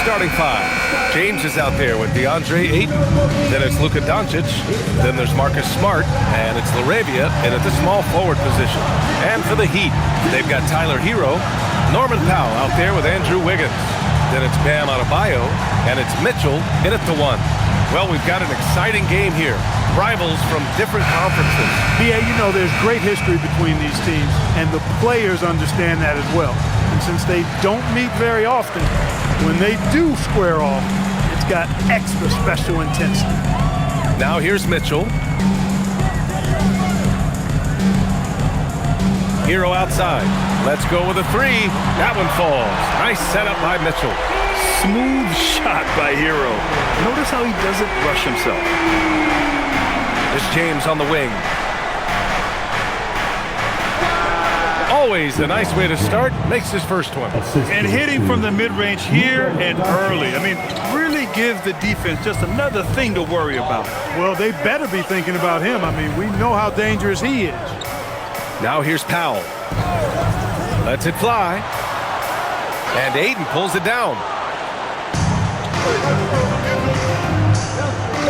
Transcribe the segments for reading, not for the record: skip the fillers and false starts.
starting five. James is out there with DeAndre Ayton. Then it's Luka Doncic. Then there's Marcus Smart. And it's LaRavia in at the small forward position. And for the Heat, they've got Tyler Hero, Norman Powell out there with Andrew Wiggins. Then it's Bam Adebayo, and it's Mitchell in at the 1. Well, we've got an exciting game here. Rivals from different conferences. BA, you know there's great history between these teams, and the players understand that as well. And since they don't meet very often, when they do square off, it's got extra special intensity. Now here's Mitchell. Hero outside. Let's go with a 3. That one falls. Nice setup by Mitchell. Smooth shot by Hero. Notice how he doesn't rush himself. There's James on the wing. Always a nice way to start. Makes his first one. And hitting from the mid-range here and early. I mean, really gives the defense just another thing to worry about. Well, they better be thinking about him. I mean, we know how dangerous he is. Now here's Powell. Lets it fly. And Ayton pulls it down.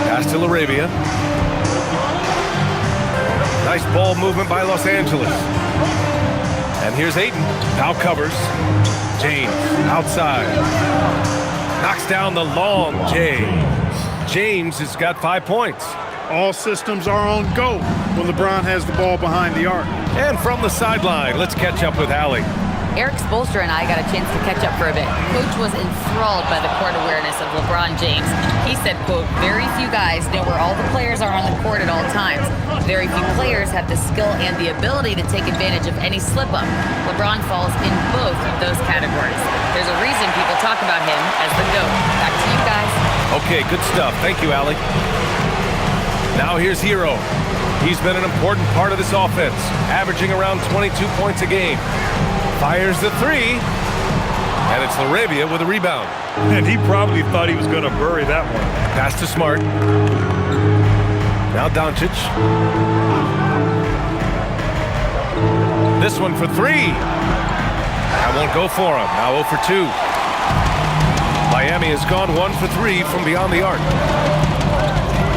Pass to LaRavia. Nice ball movement by Los Angeles. And here's Ayton. Powell covers. James outside. Knocks down the long James. James has got 5 points. All systems are on go when LeBron has the ball behind the arc. And from the sideline, let's catch up with Allie. Eric Spoelstra and I got a chance to catch up for a bit. Coach was enthralled by the court awareness of LeBron James. He said, quote, very few guys know where all the players are on the court at all times. Very few players have the skill and the ability to take advantage of any slip-up. LeBron falls in both of those categories. There's a reason people talk about him as the GOAT. Back to you guys. Okay, good stuff. Thank you, Allie. Now here's Hero. He's been an important part of this offense, averaging around 22 points a game. Fires the 3, and it's LaRavia with a rebound. And he probably thought he was going to bury that one. Pass to Smart. Now Doncic. This one for 3. That won't go for him. Now 0 for 2. Miami has gone 1 for 3 from beyond the arc.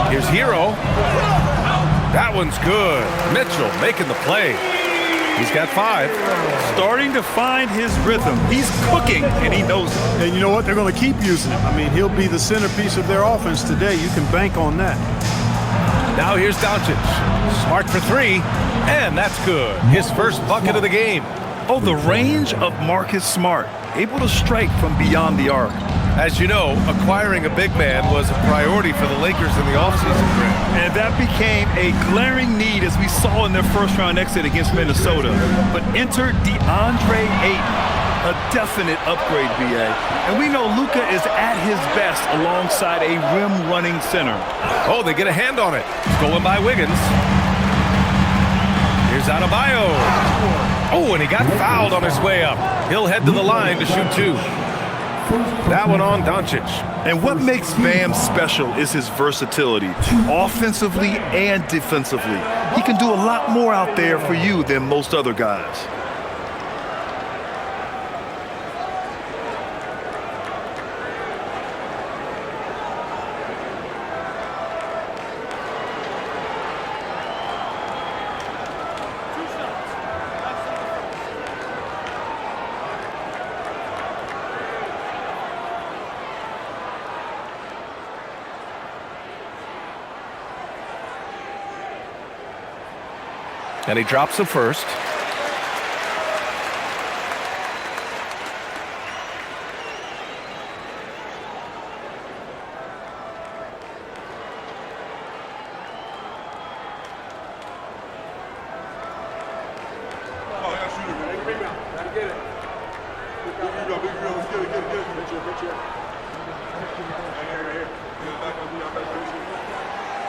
Here's Hero. That one's good. Mitchell making the play. He's got 5. Starting to find his rhythm. He's cooking, and he knows it. And you know what? They're going to keep using him. I mean, he'll be the centerpiece of their offense today. You can bank on that. Now here's Doncic. Smart for 3, and that's good. His first bucket of the game. Oh, the range of Marcus Smart. Able to strike from beyond the arc. As you know, acquiring a big man was a priority for the Lakers in the offseason. And that became a glaring need as we saw in their first-round exit against Minnesota. But enter DeAndre Ayton, a definite upgrade, BA. And we know Luka is at his best alongside a rim-running center. Oh, they get a hand on it. Stolen by Wiggins. Here's Adebayo. Oh, and he got fouled on his way up. He'll head to the line to shoot 2. That one on Doncic. And what makes Bam special is his versatility, offensively and defensively. He can do a lot more out there for you than most other guys. And he drops the first.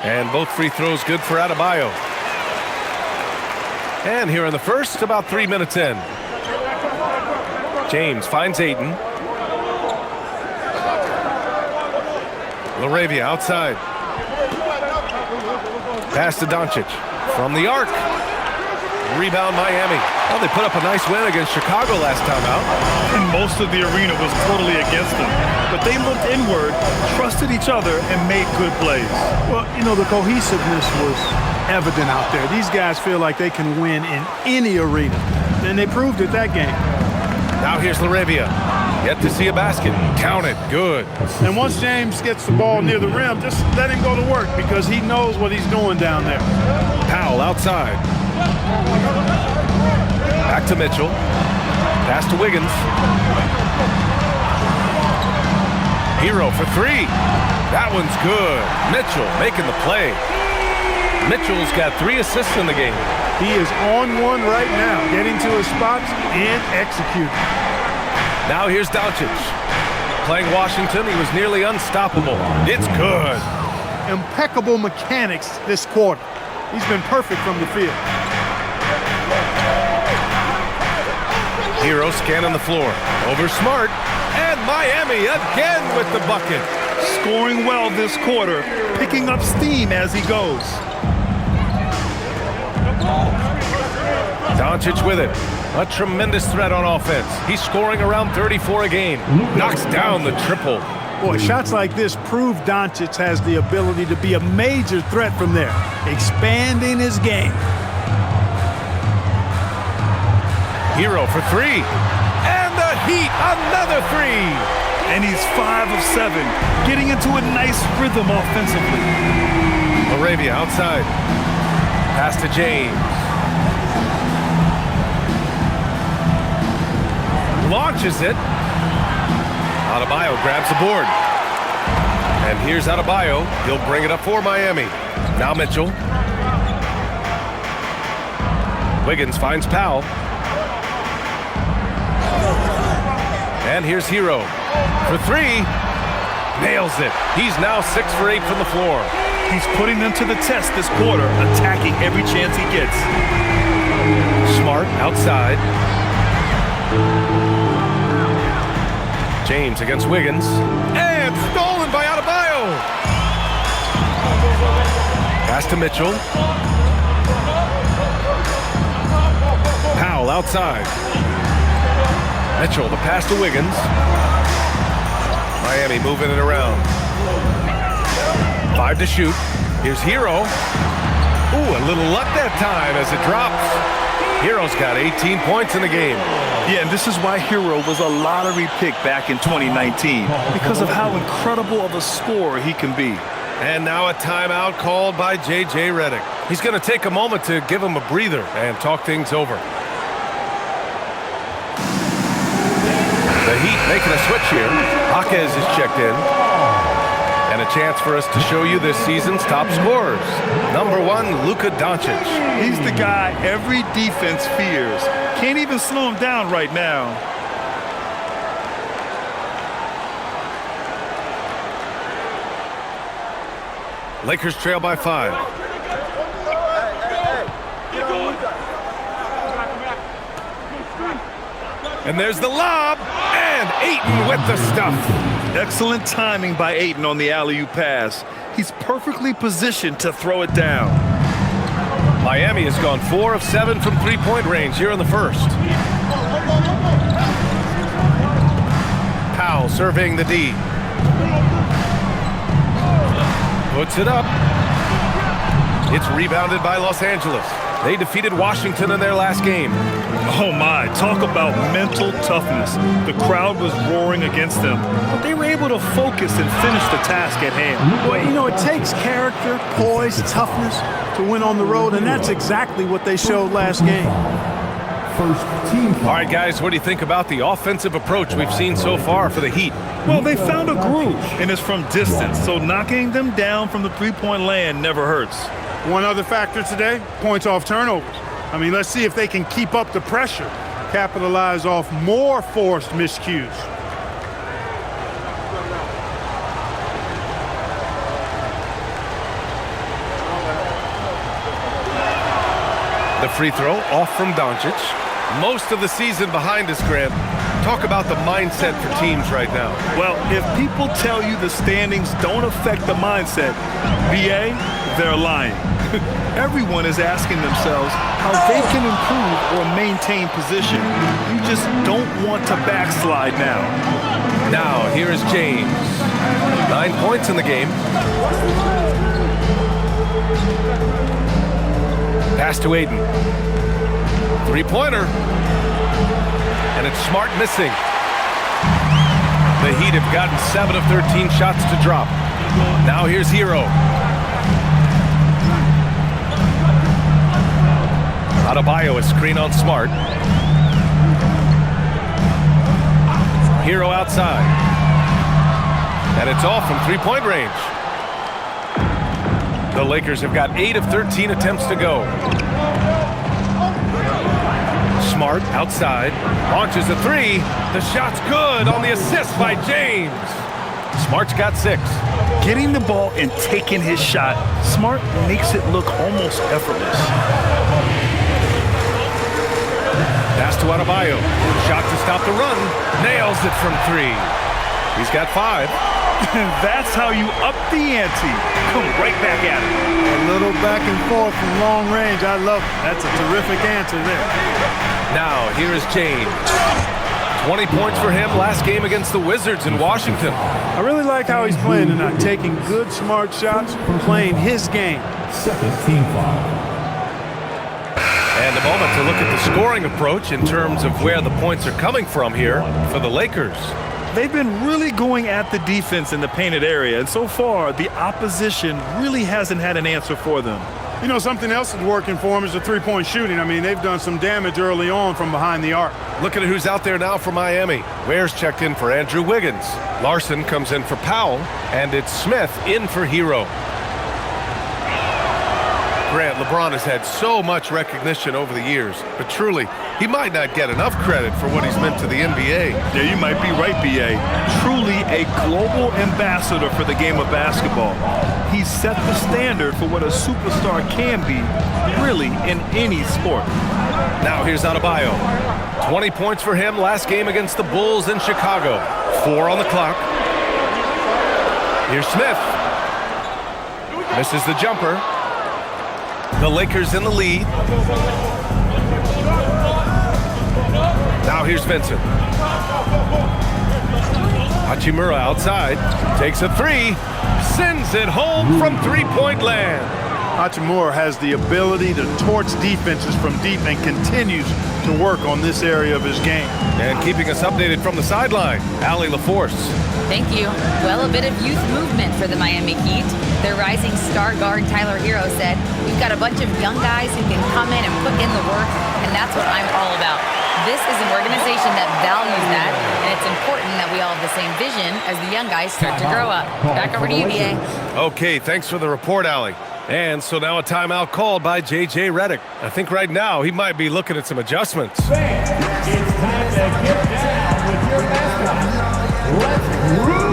And both free throws good for Adebayo. And here in the first, about 3 minutes in. James finds Ayton. LaRavia outside. Pass to Doncic. From the arc. Rebound Miami. Well, they put up a nice win against Chicago last time out. And most of the arena was totally against them. But they looked inward, trusted each other, and made good plays. Well, you know, the cohesiveness was evident out there. These guys feel like they can win in any arena. And they proved it that game. Now here's Laravia. Yet to see a basket. Count it. Good. And once James gets the ball near the rim, just let him go to work because he knows what he's doing down there. Powell outside. Back to Mitchell. Pass to Wiggins. Hero for three. That one's good. Mitchell making the play. Mitchell's got 3 assists in the game. He is on one right now, getting to his spots and executing. Now here's Doncic. Playing Washington, he was nearly unstoppable. It's good. Impeccable mechanics this quarter. He's been perfect from the field. Hero scanning the floor. Over Smart. And Miami again with the bucket. Scoring well this quarter, picking up steam as he goes. Doncic with it. A tremendous threat on offense. He's scoring around 34 a game. Knocks down the triple. Boy, shots like this prove Doncic has the ability to be a major threat from there, expanding his game. Hero for three. And the Heat, another three. And he's 5 of 7, getting into a nice rhythm offensively. Laravia outside. Pass to James. Launches it. Adebayo grabs the board. And here's Adebayo. He'll bring it up for Miami. Now Mitchell. Wiggins finds Powell. And here's Hero for three. Nails it. He's now 6 for 8 from the floor. He's putting them to the test this quarter, attacking every chance he gets. Smart outside. James against Wiggins. And stolen by Adebayo. Pass to Mitchell. Powell outside. Mitchell, the pass to Wiggins. Miami moving it around. 5 to shoot. Here's Hero. Ooh, a little luck that time as it drops. Hero's got 18 points in the game. Yeah, and this is why Hero was a lottery pick back in 2019, because of how incredible of a scorer he can be. And now a timeout called by J.J. Redick. He's going to take a moment to give him a breather and talk things over. The Heat making a switch here. Jaquez is checked in. And a chance for us to show you this season's top scorers. Number 1, Luka Doncic. He's the guy every defense fears. Can't even slow him down right now. Lakers trail by 5. And there's the lob. And Ayton with the stuff. Excellent timing by Ayton on the alley-oop pass. He's perfectly positioned to throw it down. Miami has gone 4 of 7 from three-point range here in the first. Powell surveying the D. Puts it up. It's rebounded by Los Angeles. They defeated Washington in their last game. Oh my, talk about mental toughness. The crowd was roaring against them, but they were able to focus and finish the task at hand. Well, you know, it takes character, poise, toughness to win on the road, and that's exactly what they showed last game. All right, guys, what do you think about the offensive approach we've seen so far for the Heat? Well, they found a groove, and it's from distance, so knocking them down from the three-point land never hurts. One other factor today, points off turnovers. I mean, let's see if they can keep up the pressure, capitalize off more forced miscues. The free throw off from Doncic. Most of the season behind us, Grant. Talk about the mindset for teams right now. Well, if people tell you the standings don't affect the mindset, BA, they're lying. Everyone is asking themselves how they can improve or maintain position. You just don't want to backslide now. Now, here is James. 9 points in the game. Pass to Aiden. Three-pointer. And it's Smart missing. The Heat have gotten 7 of 13 shots to drop. Now here's Hero. Adebayo is screen on Smart. Hero outside. And it's off from three-point range. The Lakers have got 8 of 13 attempts to go. Smart outside. Launches a three. The shot's good on the assist by James. Smart's got 6. Getting the ball and taking his shot, Smart makes it look almost effortless. Pass to Adebayo. Shot to stop the run. Nails it from 3. He's got 5. That's how you up the ante. Come right back at it. A little back and forth from long range. I love it. That's a terrific answer there. Now, here is James. 20 points for him last game against the Wizards in Washington. I really like how he's playing tonight, taking good, smart shots, playing his game. Second team foul. And a moment to look at the scoring approach in terms of where the points are coming from here for the Lakers. They've been really going at the defense in the painted area, and so far, the opposition really hasn't had an answer for them. You know, something else that's working for them is the three-point shooting. I mean, they've done some damage early on from behind the arc. Looking at who's out there now for Miami. Ware's checked in for Andrew Wiggins. Larson comes in for Powell, and it's Smith in for Hero. Grant, LeBron has had so much recognition over the years, but truly, he might not get enough credit for what he's meant to the NBA. Yeah, you might be right, B.A. Truly a global ambassador for the game of basketball. He's set the standard for what a superstar can be, really, in any sport. Now here's Adebayo. 20 points for him last game against the Bulls in Chicago. 4 on the clock. Here's Smith. Misses the jumper. The Lakers in the lead. Now here's Vincent. Hachimura outside. Takes a 3. Sends it home from three-point land. Hachimura has the ability to torch defenses from deep and continues to work on this area of his game. And keeping us updated from the sideline, Allie LaForce. Thank you. Well, a bit of youth movement for the Miami Heat. Their rising star guard, Tyler Hero, said, "We've got a bunch of young guys who can come in and put in the work, and that's what I'm all about." This is an organization that values that, and it's important that we all have the same vision as the young guys start to grow up. Back over to you, BA. Okay, thanks for the report, Allie. And so now a timeout called by J.J. Redick. I think right now he might be looking at some adjustments. It's time to get down with your mascot. Let's groove!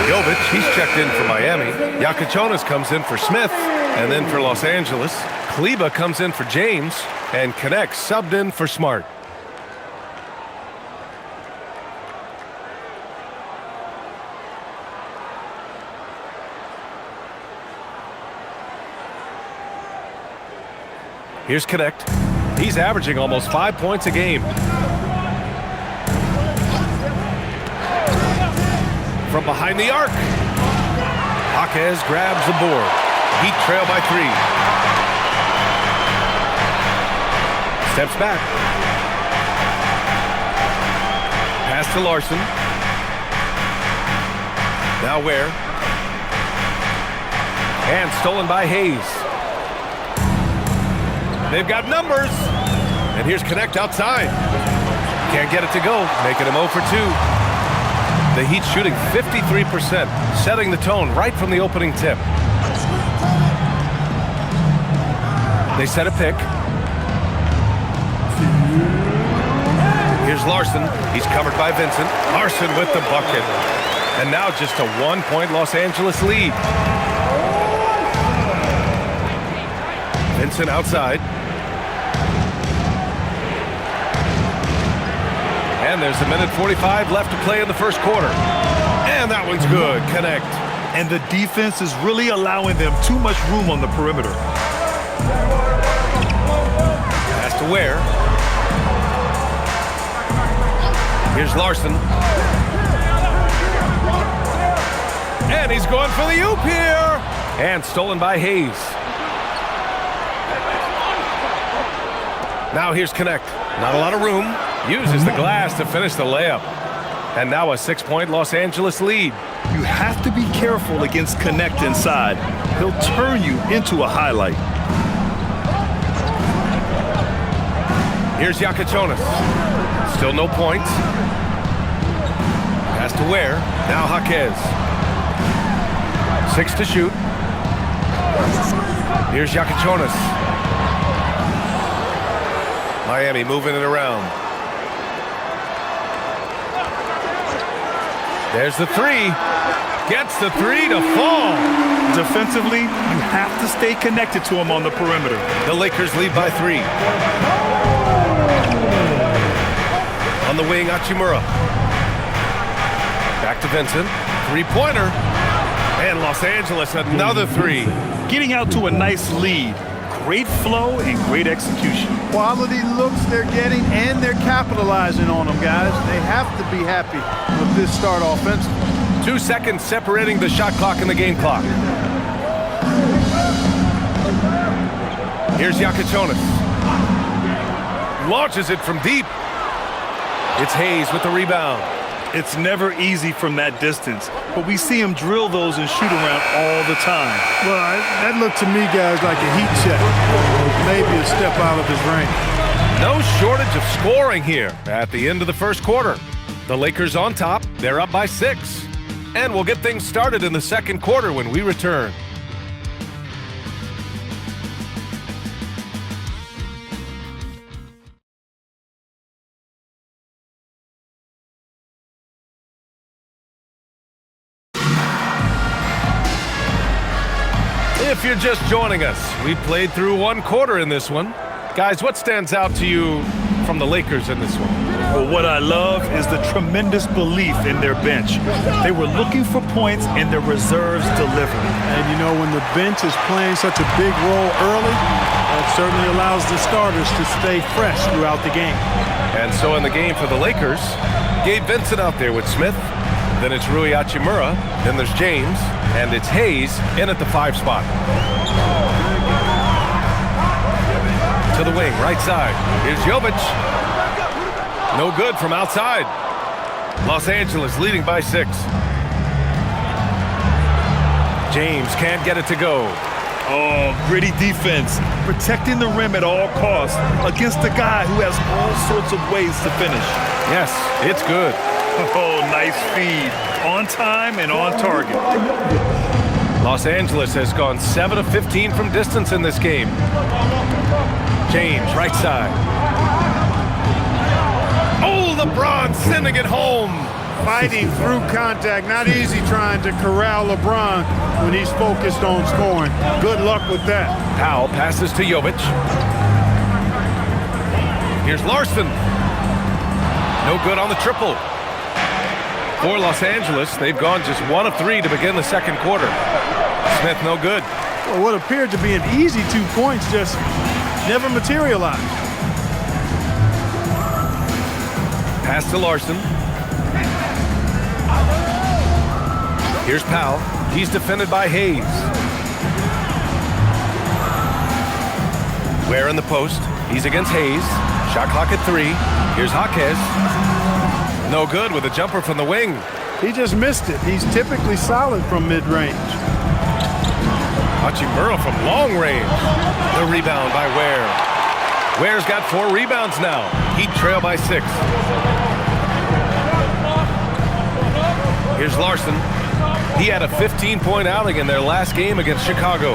Jovic, he's checked in for Miami. Yakuchonis comes in for Smith, and then for Los Angeles. Kleba comes in for James, and Connect subbed in for Smart. Here's Connect. He's averaging almost 5 points a game. From behind the arc. Jaquez grabs the board. Heat trail by 3. Steps back. Pass to Larson. Now Ware. And stolen by Hayes. They've got numbers. And here's Connect outside. Can't get it to go, making him 0 for 2. The Heat shooting 53%, setting the tone right from the opening tip. They set a pick. Here's Larson. He's covered by Vincent. Larson with the bucket. And now just a 1-point Los Angeles lead. Vincent outside. And there's a minute 45 left to play in the first quarter. And that one's good. Connect. and the defense is really allowing them too much room on the perimeter. Pass to Ware. Here's Larson. And he's going for the oop here. And stolen by Hayes. Now here's Connect. Not a lot of room. Uses the glass to finish the layup. And now a 6-point Los Angeles lead. You have to be careful against Connect inside. He'll turn you into a highlight. Here's Yakachonis. Still no points. Pass to Ware. Now Jaquez. 6 to shoot. Here's Yakachonis. Miami moving it around. There's the 3. Gets the 3 to fall. Defensively, you have to stay connected to him on the perimeter. The Lakers lead by 3. On the wing, Hachimura. Back to Vincent. 3-pointer. And Los Angeles, another 3. Getting out to a nice lead. Great flow and great execution. Quality looks they're getting, and they're capitalizing on them, guys. They have to be happy with this start offensively. 2 seconds separating the shot clock and the game clock. Here's Yakachonis. Launches it from deep. It's Hayes with the rebound. It's never easy from that distance, but we see him drill those and shoot around all the time. Well, that looked to me, guys, like a heat check. Maybe a step out of his range. No shortage of scoring here at the end of the first quarter. The Lakers on top. They're up by 6. And we'll get things started in the second quarter when we return. If you're just joining us, we played through 1 quarter in this one. Guys, what stands out to you from the Lakers in this one? Well, what I love is the tremendous belief in their bench. They were looking for points and their reserves delivered. And you know, when the bench is playing such a big role early, that certainly allows the starters to stay fresh throughout the game. And so in the game for the Lakers, Gabe Vincent out there with Smith. Then it's Rui Hachimura. Then there's James. And it's Hayes in at the 5 spot. To the wing, right side. Here's Jovic. No good from outside. Los Angeles leading by 6. James can't get it to go. Oh, gritty defense. Protecting the rim at all costs against a guy who has all sorts of ways to finish. Yes, it's good. Oh, nice feed. On time and on target. Los Angeles has gone 7 of 15 from distance in this game. James, right side. Oh, LeBron sending it home. Fighting through contact. Not easy trying to corral LeBron when he's focused on scoring. Good luck with that. Powell passes to Jovic. Here's Larson. No good on the triple. For Los Angeles, they've gone just 1 of 3 to begin the second quarter. Smith, no good. Well, what appeared to be an easy 2 points just never materialized. Pass to Larson. Here's Powell. He's defended by Hayes. Ware in the post. He's against Hayes. Shot clock at 3. Here's Jaquez. No good with a jumper from the wing. He just missed it. He's typically solid from mid-range. Hachimura from long range. The rebound by Ware. Ware's got 4 rebounds now. Heat trail by 6. Here's Larson. He had a 15-point outing in their last game against Chicago.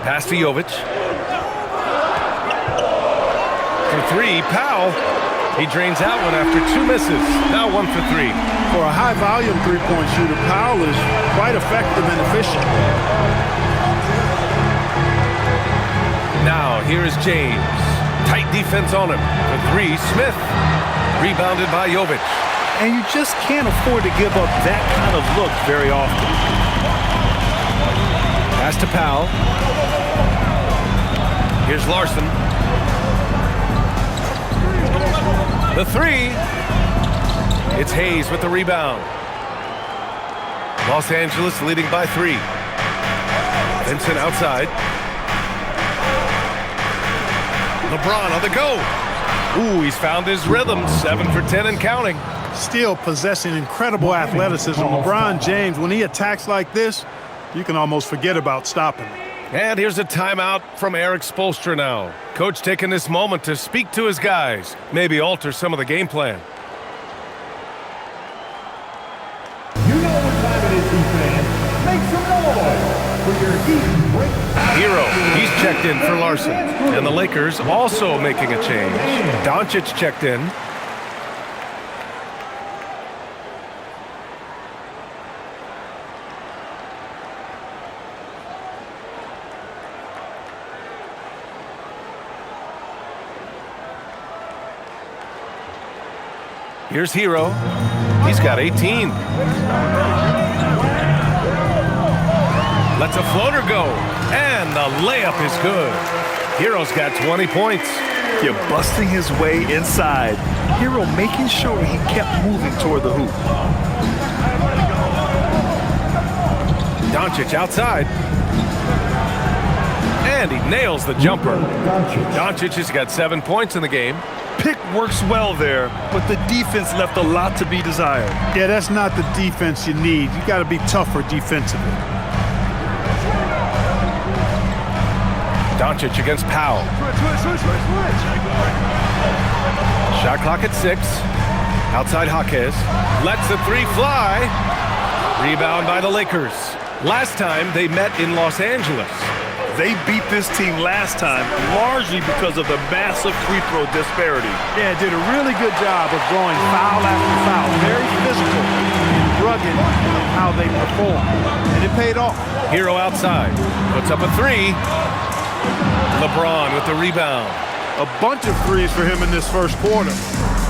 Pass to Jovic. For 3, Powell. He drains out one after 2 misses. Now 1 for 3. For a high-volume three-point shooter, Powell is quite effective and efficient. Now here is James. Tight defense on him. For 3, Smith. Rebounded by Jovic. And you just can't afford to give up that kind of look very often. Pass to Powell. Here's Larson. The three. It's Hayes with the rebound. Los Angeles leading by 3. Vincent outside. LeBron on the go. Ooh, he's found his rhythm. 7 for 10 and counting. Still possessing incredible athleticism. LeBron James, when he attacks like this, you can almost forget about stopping him. And here's a timeout from Eric Spoelstra now. Coach taking this moment to speak to his guys. Maybe alter some of the game plan. You know what time it is, Heat fans. Make some noise for your Heat break. Hero, he's checked in for Larson. And the Lakers also making a change. Doncic checked in. Here's Hero. He's got 18. Lets a floater go. And the layup is good. Hero's got 20 points. You're busting his way inside. Hero making sure he kept moving toward the hoop. Doncic outside. And he nails the jumper. Doncic has got 7 points in the game. Pick works well there, but the defense left a lot to be desired. Yeah, that's not the defense you need. You got to be tougher defensively. Doncic against Powell. Shot clock at 6. Outside Jaquez. Lets the three fly. Rebound by the Lakers. Last time they met in Los Angeles. They beat this team last time largely because of the massive free throw disparity. Yeah, did a really good job of going foul after foul. Very physical and rugged in how they perform. And it paid off. Hero outside. Puts up a 3. LeBron with the rebound. A bunch of threes for him in this first quarter.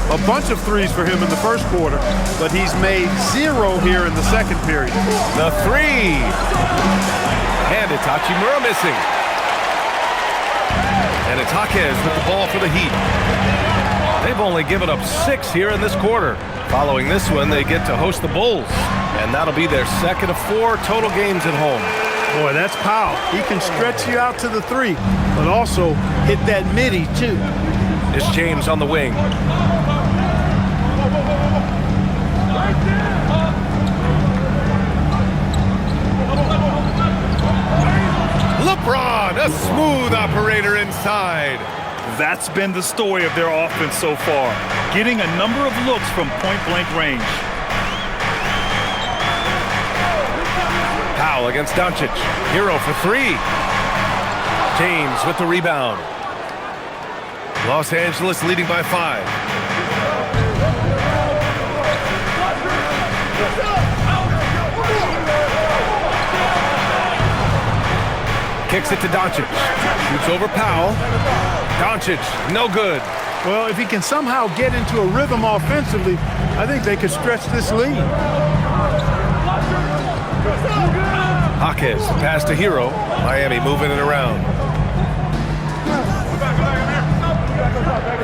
A bunch of threes for him in the first quarter, but he's made 0 here in the second period. The 3. And it's Hachimura missing. And it's Jaquez with the ball for the Heat. They've only given up 6 here in this quarter. Following this one, they get to host the Bulls. And that'll be their second of 4 total games at home. Boy, that's Powell. He can stretch you out to the 3, but also hit that midi, too. It's James on the wing. LeBron, a smooth operator inside. That's been the story of their offense so far, getting a number of looks from point-blank range. Powell against Doncic. Hero for 3. James with the rebound. Los Angeles leading by 5. Kicks it to Doncic. Shoots over Powell. Doncic, no good. Well, if he can somehow get into a rhythm offensively, I think they could stretch this lead. Jaquez, the pass to Hero. Miami moving it around.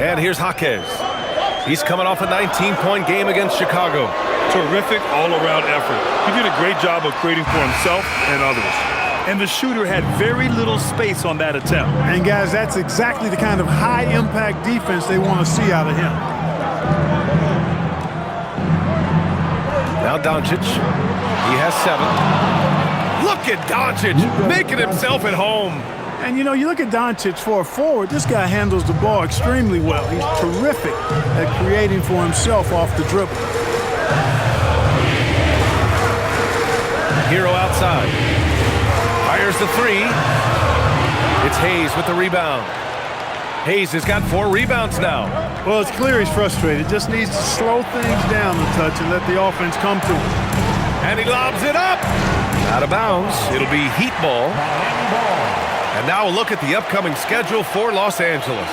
And here's Jaquez. He's coming off a 19-point game against Chicago. Terrific all-around effort. He did a great job of creating for himself and others. And the shooter had very little space on that attempt. And guys, that's exactly the kind of high-impact defense they want to see out of him. Now Doncic. He has 7. Look at Doncic making himself at home. And, you know, you look at Doncic for a forward, this guy handles the ball extremely well. He's terrific at creating for himself off the dribble. Hero outside. Fires the 3. It's Hayes with the rebound. Hayes has got 4 rebounds now. Well, it's clear he's frustrated. Just needs to slow things down a touch and let the offense come to him. And he lobs it up. Out of bounds. It'll be Heat ball. And now a look at the upcoming schedule for Los Angeles.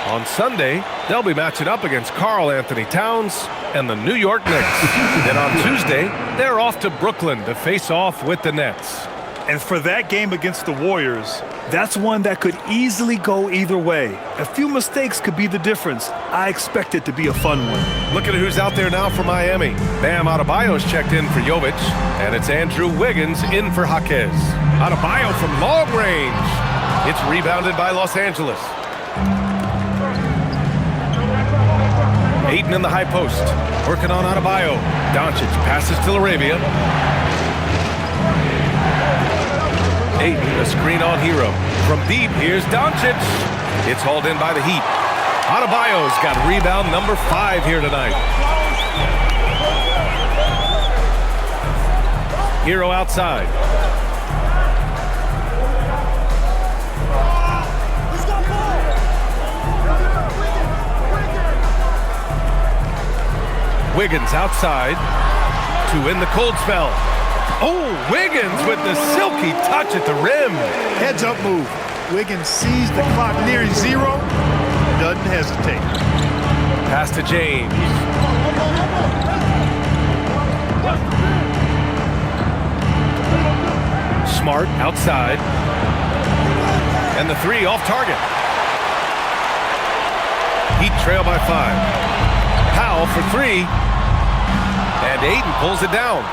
On Sunday, they'll be matching up against Karl Anthony Towns and the New York Knicks. Then on Tuesday, they're off to Brooklyn to face off with the Nets. And for that game against the Warriors, that's one that could easily go either way. A few mistakes could be the difference. I expect it to be a fun one. Look at who's out there now for Miami. Bam Adebayo's checked in for Jovic, and it's Andrew Wiggins in for Jaquez. Adebayo from long range. It's rebounded by Los Angeles. Ayton in the high post, working on Adebayo. Doncic passes to Laravia. Ayton, a screen on Hero. From deep, here's Doncic. It's hauled in by the Heat. Adebayo's got rebound number 5 here tonight. Hero outside. Wiggins outside to win the cold spell. Oh, Wiggins with the silky touch at the rim. Heads up move. Wiggins sees the clock nearing 0. Doesn't hesitate. Pass to James. Smart outside. And the 3 off target. Heat trail by 5. Powell for 3. And Ayton pulls it down.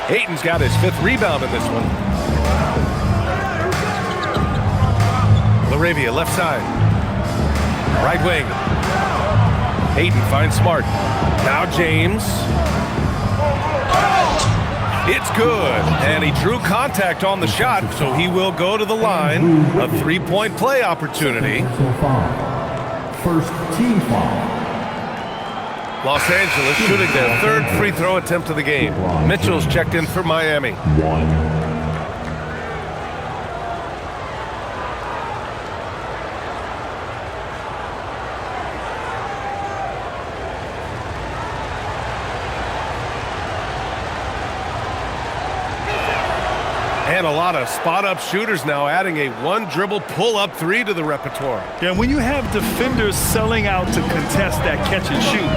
Ayton's got his 5th rebound in this one. Laravia left side. Right wing. Ayton finds Smart. Now James. It's good. And he drew contact on the shot, so he will go to the line. A 3-point play opportunity. First team foul. Los Angeles shooting their 3rd free throw attempt of the game. Mitchell's checked in for Miami. 1. And a lot of spot-up shooters now, adding a 1-dribble pull-up 3 to the repertoire. Yeah, when you have defenders selling out to contest that catch and shoot,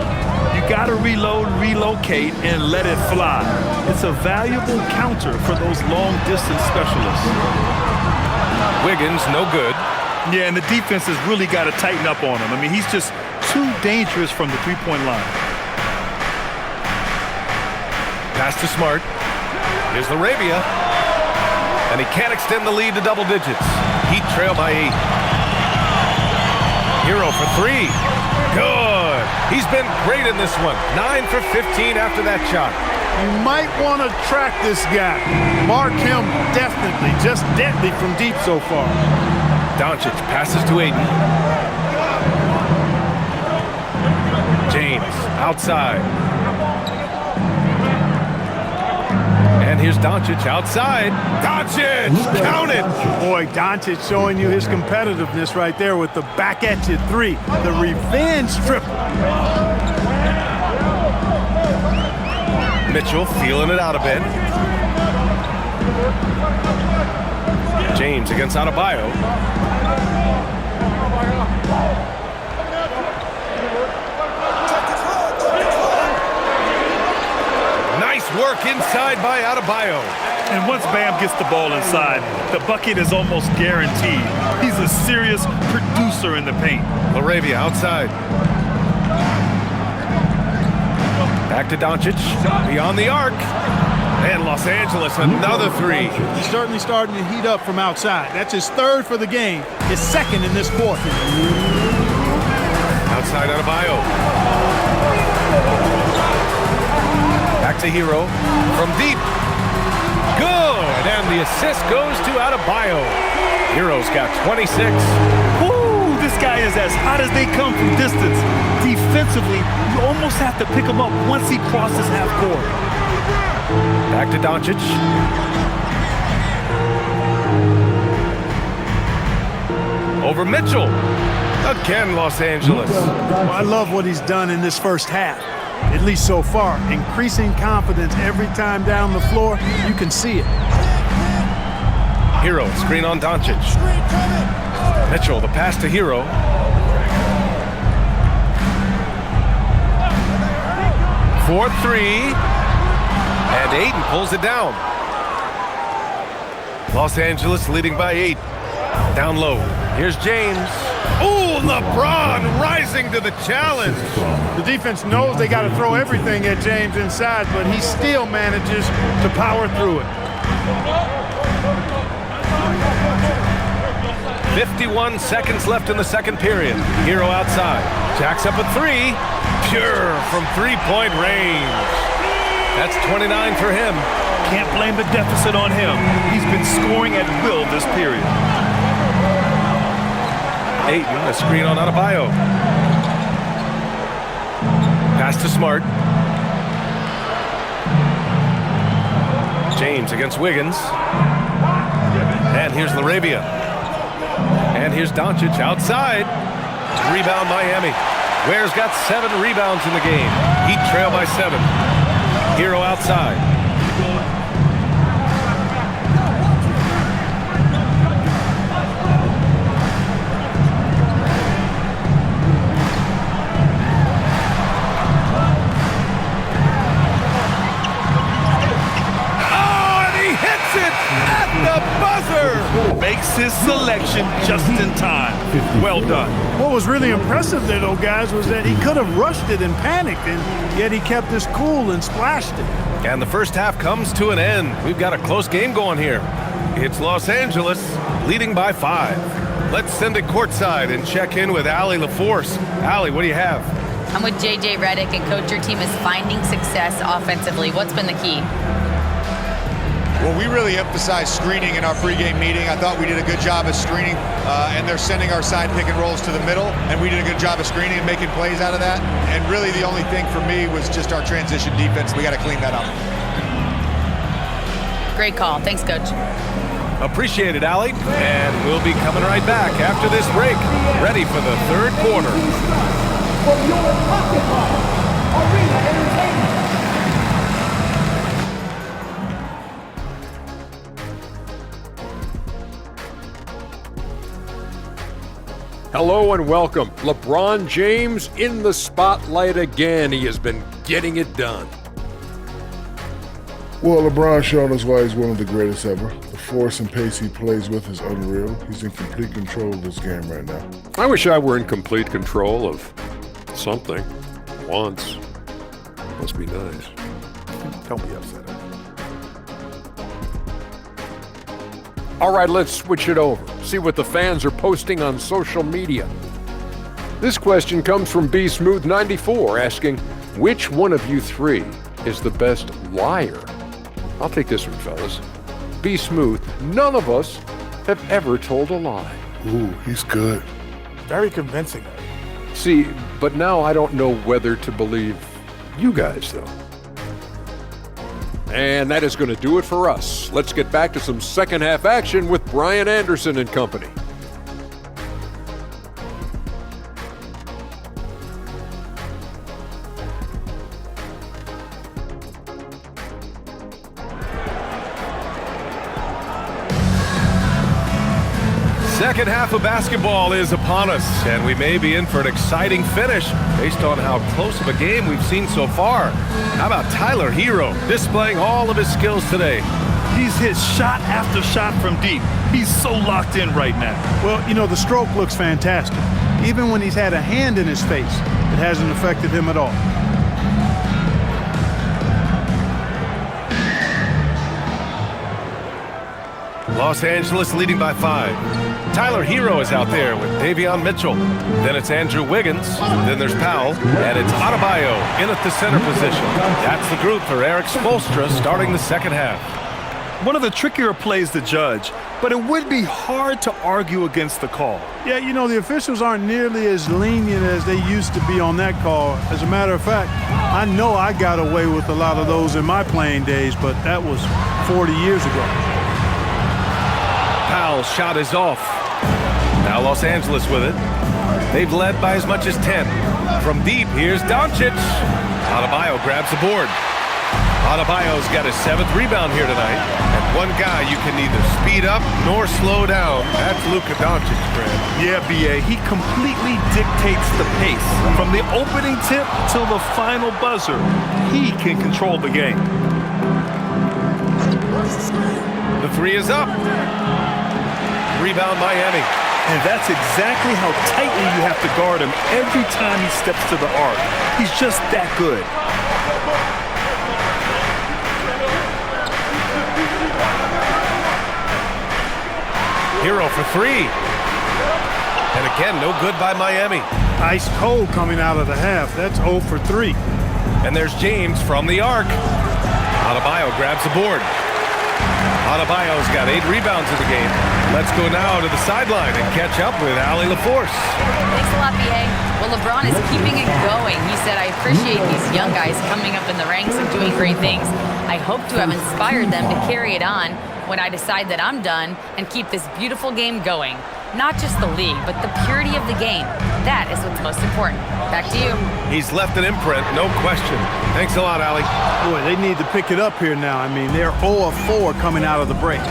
you got to reload, relocate, and let it fly. It's a valuable counter for those long-distance specialists. Wiggins, no good. Yeah, and the defense has really got to tighten up on him. I mean, he's just too dangerous from the three-point line. Pass to Smart. Here's Laravia. And he can't extend the lead to double digits. Heat trail by 8. Hero for 3. Good. He's been great in this one. 9 for 15 after that shot. You might want to track this guy. Mark him definitely. Just deadly from deep so far. Doncic passes to Ayton. James outside. And here's Doncic outside. Doncic, count it. Boy, Doncic showing you his competitiveness right there with the back at you 3. The revenge triple. Mitchell feeling it out a bit. James against Adebayo. Nice work inside by Adebayo. And once Bam gets the ball inside, the bucket is almost guaranteed. He's a serious producer in the paint. Laravia outside. Back to Doncic, beyond the arc. And Los Angeles, another 3. He's certainly starting to heat up from outside. That's his 3rd for the game, his 2nd in this quarter. Outside Adebayo. Back to Hero, from deep. Good, and the assist goes to Adebayo. Hero's got 26. Woo, this guy is as hot as they come from distance. Defensively, you almost have to pick him up once he crosses half court. Back to Doncic. Over Mitchell. Again, Los Angeles. Well, I love what he's done in this first half, at least so far. Increasing confidence every time down the floor. You can see it. Hero, screen on Doncic. Mitchell, the pass to Hero. for three. And Ayton pulls it down. Los Angeles leading by 8. Down low. Here's James. Oh, LeBron rising to the challenge. The defense knows they got to throw everything at James inside, but he still manages to power through it. 51 seconds left in the second period. Hero outside. Jacks up a three. Pure from three-point range. That's 29 for him. Can't blame the deficit on him. He's been scoring at will this period. Ayton, a screen on Adebayo. Pass to Smart. James against Wiggins. And here's LaRavia. And here's Doncic outside. Rebound Miami. Ware's got 7 rebounds in the game. Heat trail by 7. Hero outside. Makes his selection just in time. Well done. What was really impressive there, though, guys, was that he could have rushed it and panicked, and yet he kept his cool and splashed it. And the first half comes to an end. We've got a close game going here. It's Los Angeles leading by 5. Let's send it courtside and check in with Allie LaForce. Allie, what do you have? I'm with JJ Redick, and coach, your team is finding success offensively. What's been the key? Well, we really emphasized screening in our pregame meeting. I thought we did a good job of screening, and they're sending our side pick and rolls to the middle, and we did a good job of screening and making plays out of that. And really the only thing for me was just our transition defense. We got to clean that up. Great call. Thanks, coach. Appreciate it, Allie. And we'll be coming right back after this break, ready for the third quarter. From your pocket arena entertainment. Hello and welcome. LeBron James in the spotlight again. He has been getting it done. Well, LeBron showed us why he's one of the greatest ever. The force and pace he plays with is unreal. He's in complete control of this game right now. I wish I were in complete control of something once. Must be nice. Don't be upset. All right, let's switch it over. See what the fans are posting on social media. This question comes from BSmooth94 asking, which one of you three is the best liar? I'll take this one, fellas. Be smooth. None of us have ever told a lie. Ooh, he's good. Very convincing. See, but now I don't know whether to believe you guys, though. And that is going to do it for us. Let's get back to some second half action with Brian Anderson and company. Second half of basketball is upon us, and we may be in for an exciting finish based on how close of a game we've seen so far. How about Tyler Hero displaying all of his skills today? He's hit shot after shot from deep. He's so locked in right now. Well, you know, the stroke looks fantastic. Even when he's had a hand in his face, it hasn't affected him at all. Los Angeles leading by 5. Tyler Hero is out there with Davion Mitchell. Then it's Andrew Wiggins. Then there's Powell. And it's Adebayo in at the center position. That's the group for Eric Spoelstra starting the second half. One of the trickier plays to judge, but it would be hard to argue against the call. Yeah, you know, the officials aren't nearly as lenient as they used to be on that call. As a matter of fact, I know I got away with a lot of those in my playing days, but that was 40 years ago. Powell's shot is off. Now Los Angeles with it. They've led by as much as 10. From deep, here's Doncic. Adebayo grabs the board. Adebayo's got his 7th rebound here tonight. And one guy you can neither speed up nor slow down. That's Luka Doncic, Fred. Yeah, B.A., he completely dictates the pace. From the opening tip till the final buzzer, he can control the game. The 3 is up. Rebound Miami. And that's exactly how tightly you have to guard him every time he steps to the arc. He's just that good. Hero for 3. And again, no good by Miami. Ice cold coming out of the half. That's 0 for 3. And there's James from the arc. Adebayo grabs the board. Adebayo's got 8 rebounds in the game. Let's go now to the sideline and catch up with Allie LaForce. Thanks a lot, B.A. Well, LeBron is keeping it going. He said, I appreciate these young guys coming up in the ranks and doing great things. I hope to have inspired them to carry it on when I decide that I'm done and keep this beautiful game going. Not just the league, but the purity of the game. That is what's most important. Back to you. He's left an imprint, no question. Thanks a lot, Allie. Boy, they need to pick it up here now. I mean, they're 0 of 4 coming out of the break.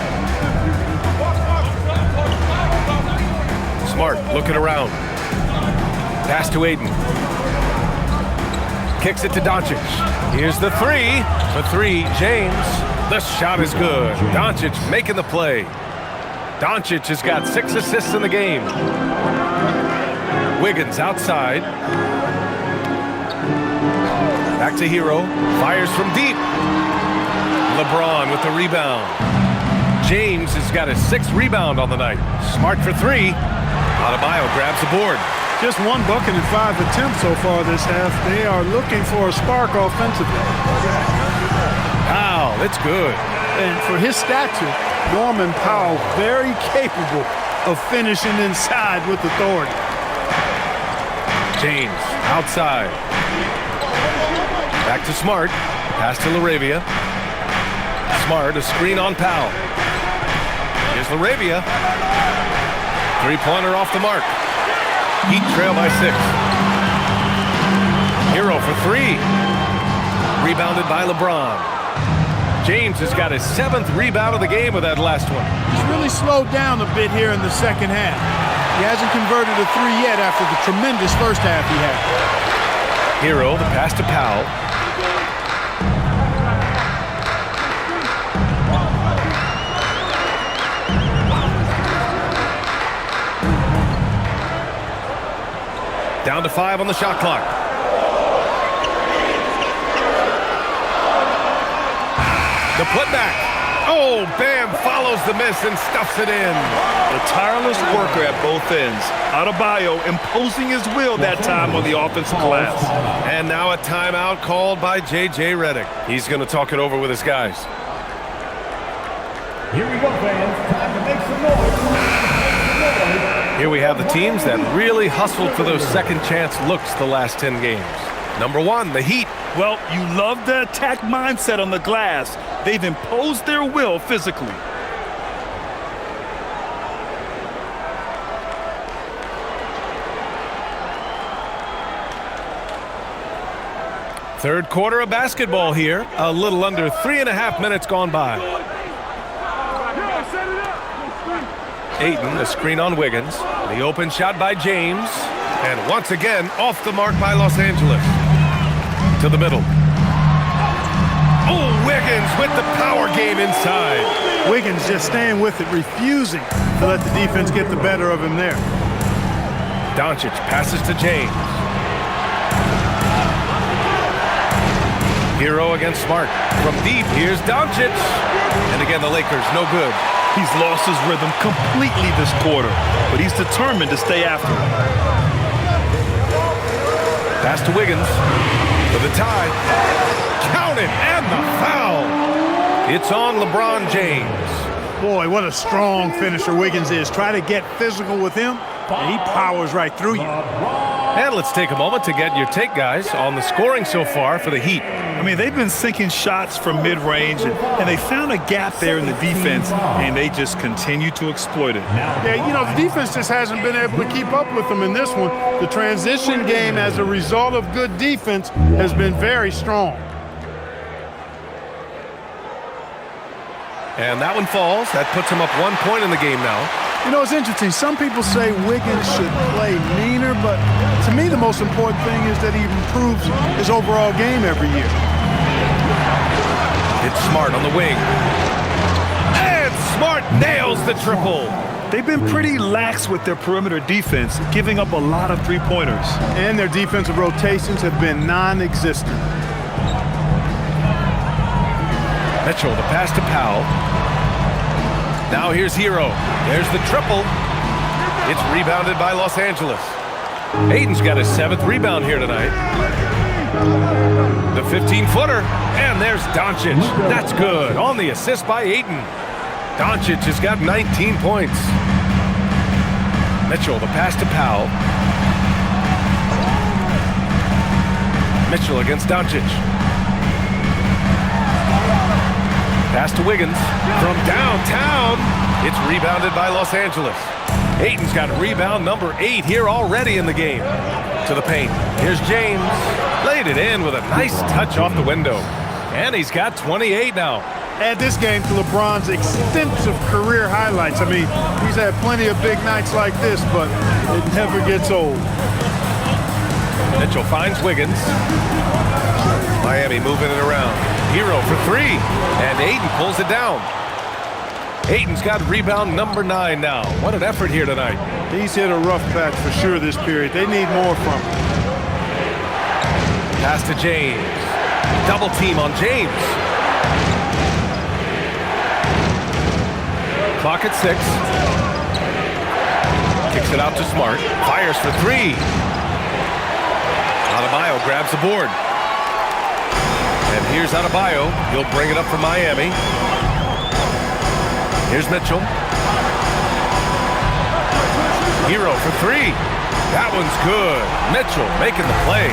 Smart looking around. Pass to Aiden. Kicks it to Doncic. Here's the 3. The 3, James. The shot is good. Doncic making the play. Doncic has got 6 assists in the game. Wiggins outside. Back to Hero. Fires from deep. LeBron with the rebound. James has got his 6th rebound on the night. Smart for 3. Adebayo grabs the board. Just 1 bucket and 5 attempts so far this half. They are looking for a spark offensively. Powell, it's good. And for his stature, Norman Powell, very capable of finishing inside with authority. James outside. Back to Smart. Pass to LaRavia. Smart, a screen on Powell. Here's LaRavia. 3-pointer off the mark. Heat trail by 6. Hero for 3. Rebounded by LeBron. James has got his 7th rebound of the game with that last one. He's really slowed down a bit here in the second half. He hasn't converted a 3 yet after the tremendous first half he had. Hero, the pass to Powell. Down to 5 on the shot clock. The putback. Oh, Bam follows the miss and stuffs it in. A tireless worker at both ends. Adebayo imposing his will that time on the offensive glass. And now a timeout called by J.J. Redick. He's going to talk it over with his guys. Here we go, fans. Time to make some noise. Here we have the teams that really hustled for those second chance looks the last 10 games. Number 1, the Heat. Well, you love the attack mindset on the glass. They've imposed their will physically. Third quarter of basketball here. A little under 3.5 minutes gone by. Ayton, a screen on Wiggins. The open shot by James. And once again, off the mark by Los Angeles. To the middle. Oh, Wiggins with the power game inside. Wiggins just staying with it, refusing to let the defense get the better of him there. Doncic passes to James. Hero against Smart. From deep, here's Doncic. And again, the Lakers, no good. He's lost his rhythm completely this quarter, but he's determined to stay after it. Pass to Wiggins for the tie. Count it, and the foul. It's on LeBron James. Boy, what a strong finisher Wiggins is. Try to get physical with him, and he powers right through you. And let's take a moment to get your take, guys, on the scoring so far for the Heat. I mean, they've been sinking shots from mid-range, and they found a gap there in the defense, and they just continue to exploit it. Yeah, you know, the defense just hasn't been able to keep up with them in this one. The transition game, as a result of good defense, has been very strong. And that one falls. That puts him up 1 point in the game now. You know, it's interesting. Some people say Wiggins should play meaner, but to me the most important thing is that he improves his overall game every year. It's Smart on the wing. And Smart nails the triple. They've been pretty lax with their perimeter defense, giving up a lot of three-pointers. And their defensive rotations have been non-existent. Mitchell, the pass to Powell. Now here's Hero. There's the triple. It's rebounded by Los Angeles. Ayton's got his 7th rebound here tonight. The 15-footer. And there's Doncic. That's good. On the assist by Ayton. Doncic has got 19 points. Mitchell, the pass to Powell. Mitchell against Doncic. Pass to Wiggins from downtown. It's rebounded by Los Angeles. Ayton's got rebound number 8 here already in the game. To the paint. Here's James. Laid it in with a nice touch off the window. And he's got 28 now. Add this game to LeBron's extensive career highlights. I mean, he's had plenty of big nights like this, but it never gets old. Mitchell finds Wiggins. Miami moving it around. Hero for 3. And Ayton pulls it down. Ayton's got rebound number 9 now. What an effort here tonight. He's hit a rough patch for sure this period. They need more from him. Pass to James. Double team on James. Clock at 6. Kicks it out to Smart. Fires for 3. Adebayo grabs the board. And here's Adebayo. He'll bring it up for Miami. Here's Mitchell. Hero for 3. That one's good. Mitchell making the play.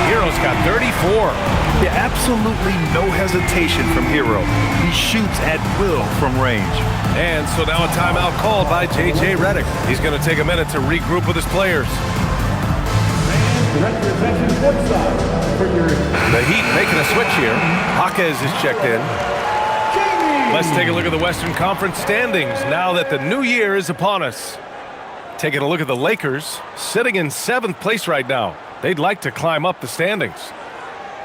Hero's got 34. Yeah, absolutely no hesitation from Hero. He shoots at will from range. And so now a timeout called by J.J. Redick. He's going to take a minute to regroup with his players. The Heat making a switch here. Jaquez is checked in. Let's take a look at the Western Conference standings now that the new year is upon us. Taking a look at the Lakers, sitting in 7th place right now. They'd like to climb up the standings.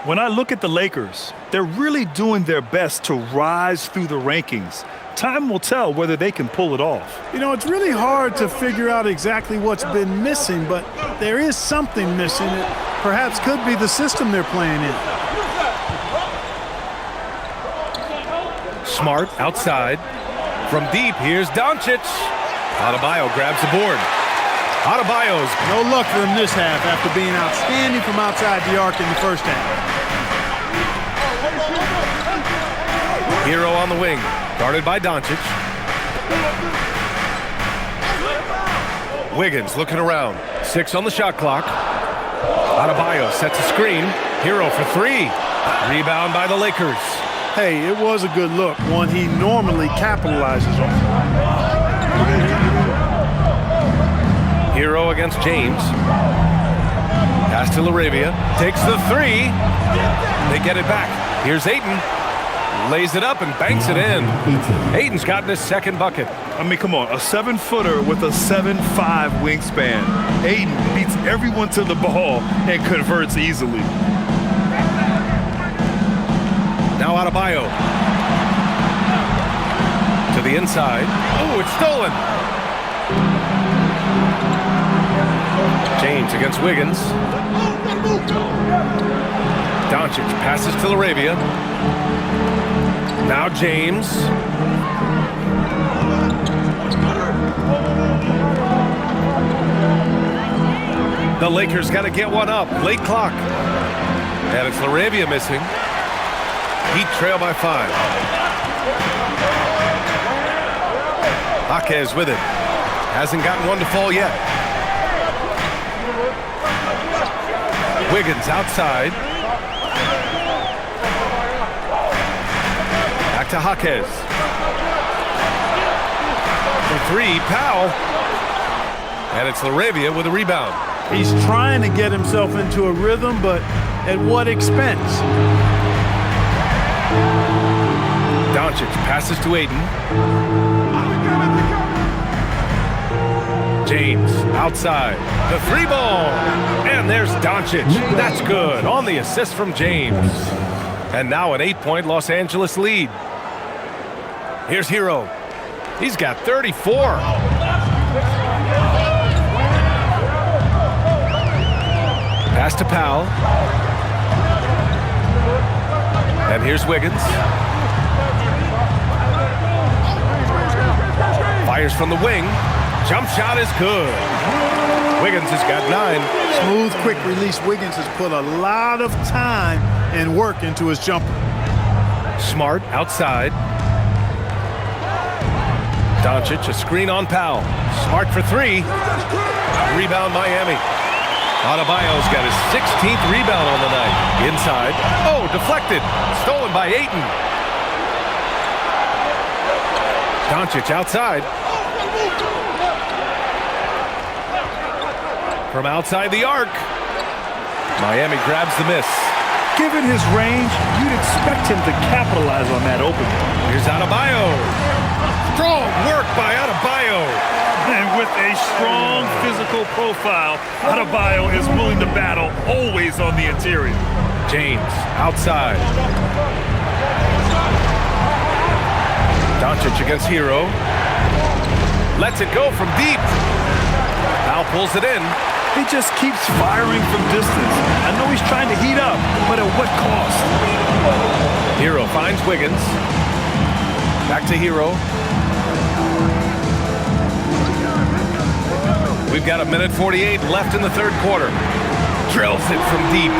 When I look at the Lakers, they're really doing their best to rise through the rankings. Time will tell whether they can pull it off. You know, it's really hard to figure out exactly what's been missing, but there is something missing. It perhaps could be the system they're playing in. Smart outside. From deep, here's Doncic. Adebayo grabs the board. Adebayo's no luck for him this half after being outstanding from outside the arc in the first half. Hero on the wing, guarded by Doncic. Wiggins looking around. 6 on the shot clock. Adebayo sets a screen. Hero for 3. Rebound by the Lakers. Hey, it was a good look, one he normally capitalizes on. Hero against James. Pass to LaRavia. Takes the 3. They get it back. Here's Ayton. Lays it up and banks it in. Ayton's gotten his 2nd bucket. I mean, come on. A 7-footer with a 7'5" wingspan. Ayton beats everyone to the ball and converts easily. Now Adebayo. To the inside. Oh, it's stolen. James against Wiggins. Doncic passes to LaRavia. Now James. The Lakers got to get one up. Late clock. And it's LaRavia missing. Heat trail by 5. Jaquez with it. Hasn't gotten one to fall yet. Wiggins outside. Back to Jaquez. For 3, Powell. And it's LaRavia with a rebound. He's trying to get himself into a rhythm, but at what expense? Doncic passes to Ayton. James outside. The three ball. And there's Doncic. That's good on the assist from James. And now an 8-point Los Angeles lead. Here's Hero. He's got 34. Pass to Powell. And here's Wiggins. Fires from the wing. Jump shot is good. Wiggins has got 9. Smooth, quick release. Wiggins has put a lot of time and work into his jumper. Smart outside. Doncic, a screen on Powell. Smart for 3. Rebound Miami. Adebayo's got his 16th rebound on the night. Inside. Oh, deflected. Stolen by Ayton. Doncic outside. From outside the arc. Miami grabs the miss. Given his range, you'd expect him to capitalize on that opening. Here's Adebayo. Strong work by Adebayo. And with a strong physical profile, Adebayo is willing to battle, always on the interior. James outside. Doncic against Hero. Lets it go from deep. Powell pulls it in. He just keeps firing from distance. I know he's trying to heat up, but at what cost? Hero finds Wiggins. Back to Hero. We've got 1:48 left in the third quarter. Drills it from deep.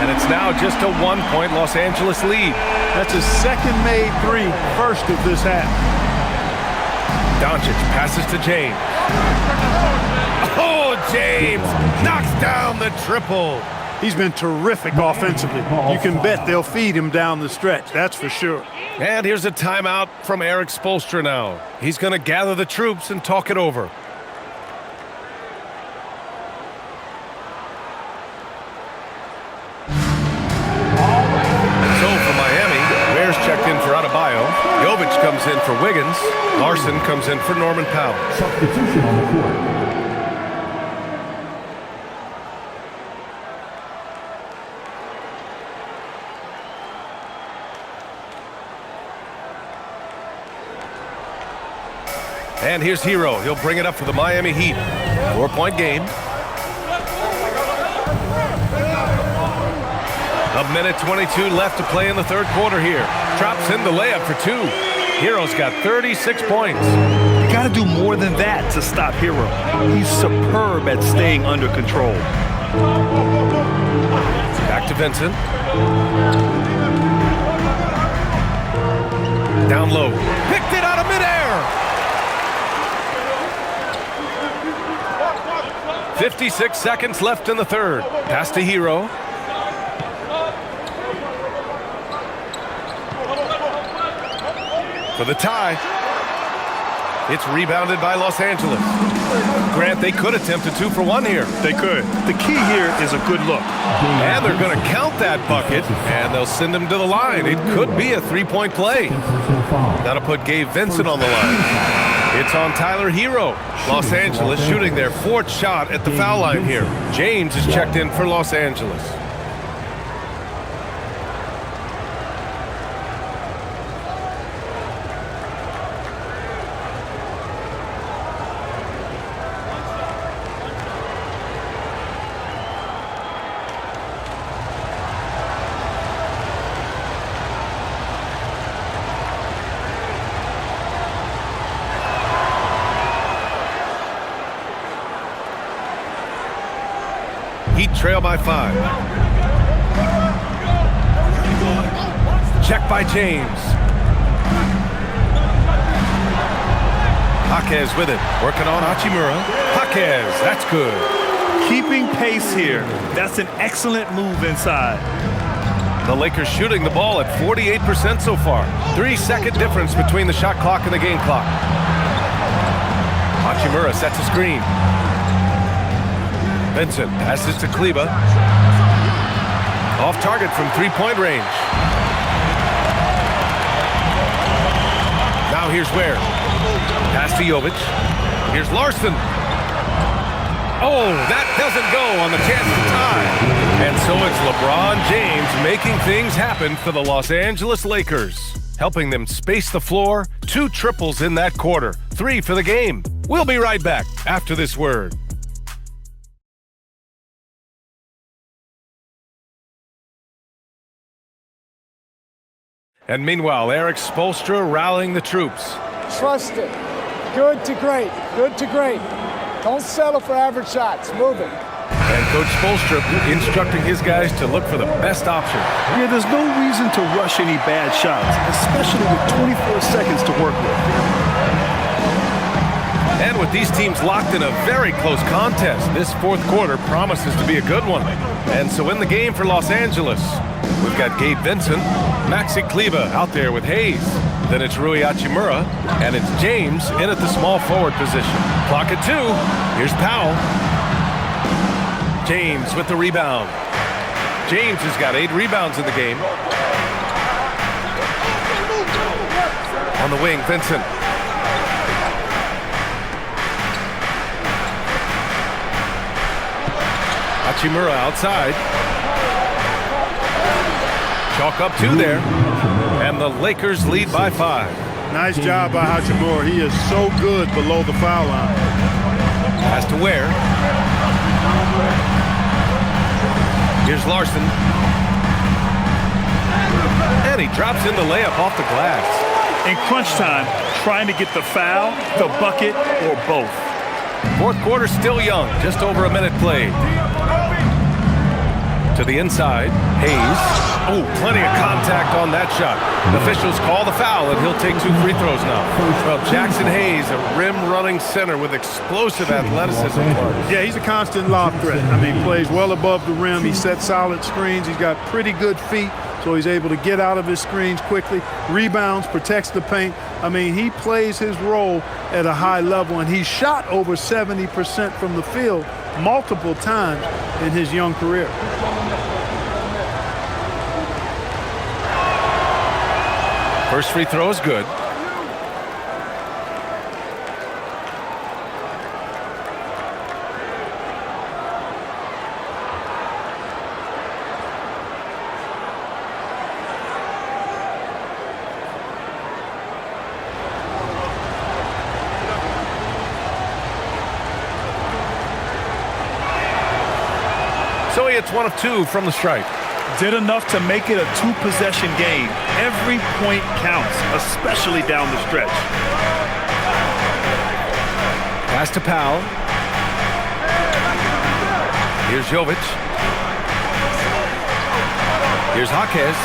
And it's now just a 1-point Los Angeles lead. That's his second made 3, first of this half. Doncic passes to James. Oh, James knocks down the triple. He's been terrific offensively. You can bet they'll feed him down the stretch, that's for sure. And here's a timeout from Eric Spoelstra now. He's going to gather the troops and talk it over. So for Miami, Ware's checked in for Adebayo. Jovic comes in for Wiggins. Larson comes in for Norman Powell. Substitution on the court. And here's Hero. He'll bring it up for the Miami Heat. 4-point game. 1:22 left to play in the third quarter here. Drops in the layup for 2. Hero's got 36 points. You got to do more than that to stop Hero. He's superb at staying under control. Back to Vincent. Down low. Picked it out of midair. 56 seconds left in the third. Pass to Hero. For the tie. It's rebounded by Los Angeles. Grant, they could attempt a 2-for-1 here. They could. The key here is a good look. And they're going to count that bucket, and they'll send him to the line. It could be a 3-point play. That'll put Gabe Vincent on the line. It's on Tyler Hero. Los Angeles shooting their 4th shot at the foul line here. James is checked in for Los Angeles. Heat trail by 5. Check by James. Jaquez with it. Working on Hachimura. Jaquez, that's good. Keeping pace here. That's an excellent move inside. The Lakers shooting the ball at 48% so far. 3-second difference between the shot clock and the game clock. Hachimura sets a screen. Vincent passes to Kleba. Off target from 3-point range. Now here's Ware. Pass to Jovic. Here's Larson. Oh, that doesn't go on the chance to tie. And so it's LeBron James making things happen for the Los Angeles Lakers, helping them space the floor. 2 triples in that quarter, 3 for the game. We'll be right back after this word. And meanwhile, Eric Spoelstra rallying the troops. Trust it. Good to great. Good to great. Don't settle for average shots. Move it. And Coach Spoelstra instructing his guys to look for the best option. Yeah, there's no reason to rush any bad shots, especially with 24 seconds to work with. And with these teams locked in a very close contest, this fourth quarter promises to be a good one. And so in the game for Los Angeles, we've got Gabe Vincent, Maxi Kleber out there with Hayes. Then it's Rui Hachimura, and it's James in at the small forward position. Clock at 2. Here's Powell. James with the rebound. James has got 8 rebounds in the game. On the wing, Vincent. Hachimura outside. Chalk up 2 there. And the Lakers lead by 5. Nice job by Hachimura. He is so good below the foul line. Pass to Ware. Here's Larson. And he drops in the layup off the glass. In crunch time, trying to get the foul, the bucket, or both. Fourth quarter still young, just over a minute played. To the inside, Hayes. Oh, plenty of contact on that shot. Officials call the foul, and he'll take 2 free throws now. Well, Jackson Hayes, a rim-running center with explosive athleticism. Yeah, he's a constant lob threat. I mean, plays well above the rim. He sets solid screens. He's got pretty good feet, so he's able to get out of his screens quickly. Rebounds, protects the paint. I mean, he plays his role at a high level, and he's shot over 70% from the field multiple times in his young career. First free throw is good. So he hits 1 of 2 from the stripe. Did enough to make it a 2-possession game. Every point counts, especially down the stretch. Pass to Powell. Here's Jovic. Here's Jaquez.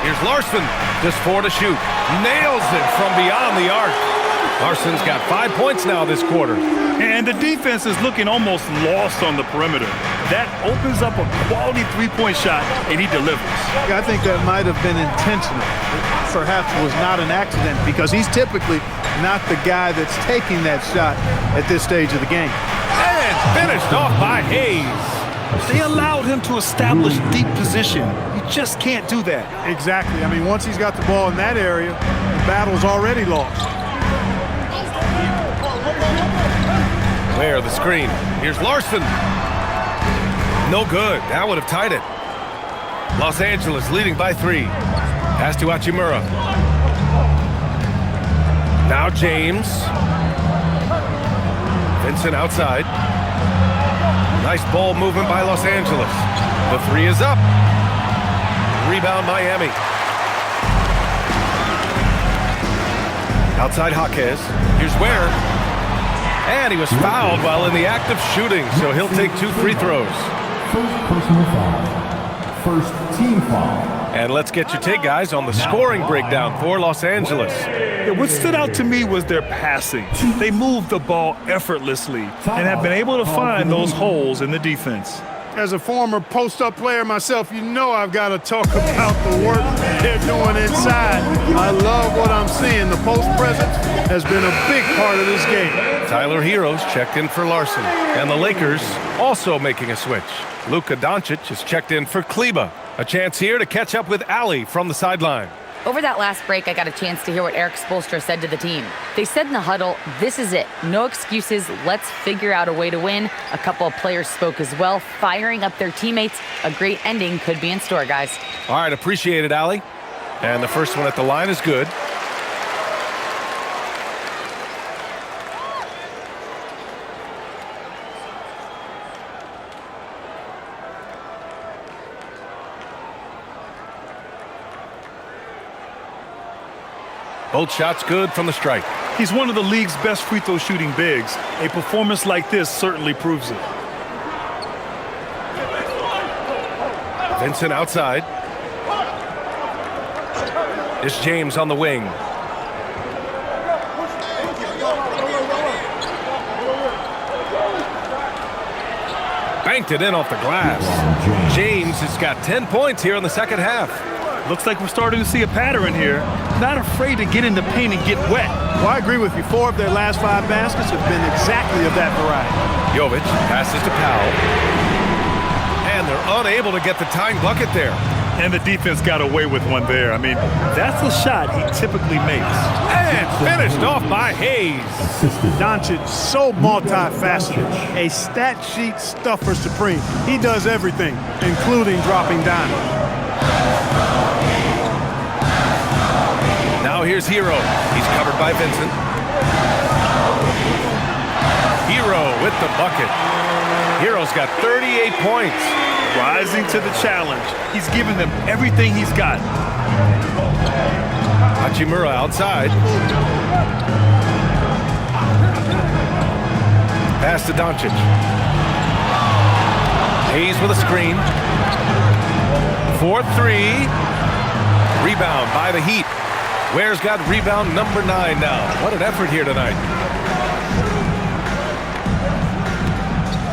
Here's Larson. Just 4 to shoot. Nails it from beyond the arc. Larson's got 5 points now this quarter. And the defense is looking almost lost on the perimeter. That opens up a quality 3-point shot, and he delivers. I think that might have been intentional. Perhaps was not an accident because he's typically not the guy that's taking that shot at this stage of the game. And finished off by Hayes. They allowed him to establish deep position. You just can't do that. Exactly. I mean, once he's got the ball in that area, the battle's already lost. Ware, the screen. Here's Larson. No good. That would have tied it. Los Angeles leading by 3. Pass to Hachimura. Now James. Vincent outside. Nice ball movement by Los Angeles. The 3 is up. Rebound Miami. Outside Jaquez. Here's Ware. And he was fouled while in the act of shooting, so he'll take 2 free throws. First personal foul. First team foul. And let's get your take, guys, on the scoring breakdown for Los Angeles. Yeah, what stood out to me was their passing. They moved the ball effortlessly and have been able to find those holes in the defense. As a former post-up player myself, you know I've got to talk about the work they're doing inside. I love what I'm seeing. The post presence has been a big part of this game. Tyler Heroes checked in for Larson. And the Lakers also making a switch. Luka Doncic is checked in for Kleber. A chance here to catch up with Ali from the sideline. Over that last break, I got a chance to hear what Eric Spoelstra said to the team. They said in the huddle, this is it. No excuses. Let's figure out a way to win. A couple of players spoke as well, firing up their teammates. A great ending could be in store, guys. All right, appreciate it, Allie. And the first one at the line is good. Both shots good from the stripe. He's one of the league's best free throw shooting bigs. A performance like this certainly proves it. Vincent outside. It's James on the wing. Banked it in off the glass. James has got 10 points here in the second half. Looks like we're starting to see a pattern here. Not afraid to get in the paint and get wet. Well, I agree with you. 4 of their last 5 baskets have been exactly of that variety. Jovic passes to Powell. And they're unable to get the tying bucket there. And the defense got away with one there. I mean, that's a shot he typically makes. And finished off by Hayes. Doncic, so multifaceted. A stat sheet stuffer supreme. He does everything, including dropping dimes. Now here's Hero. He's covered by Vincent. Hero with the bucket. Hero's got 38 points. Rising to the challenge. He's given them everything he's got. Hachimura outside. Pass to Doncic. Hayes with a screen. 4-3. Rebound by the Heat. Ware's got rebound number 9 now. What an effort here tonight.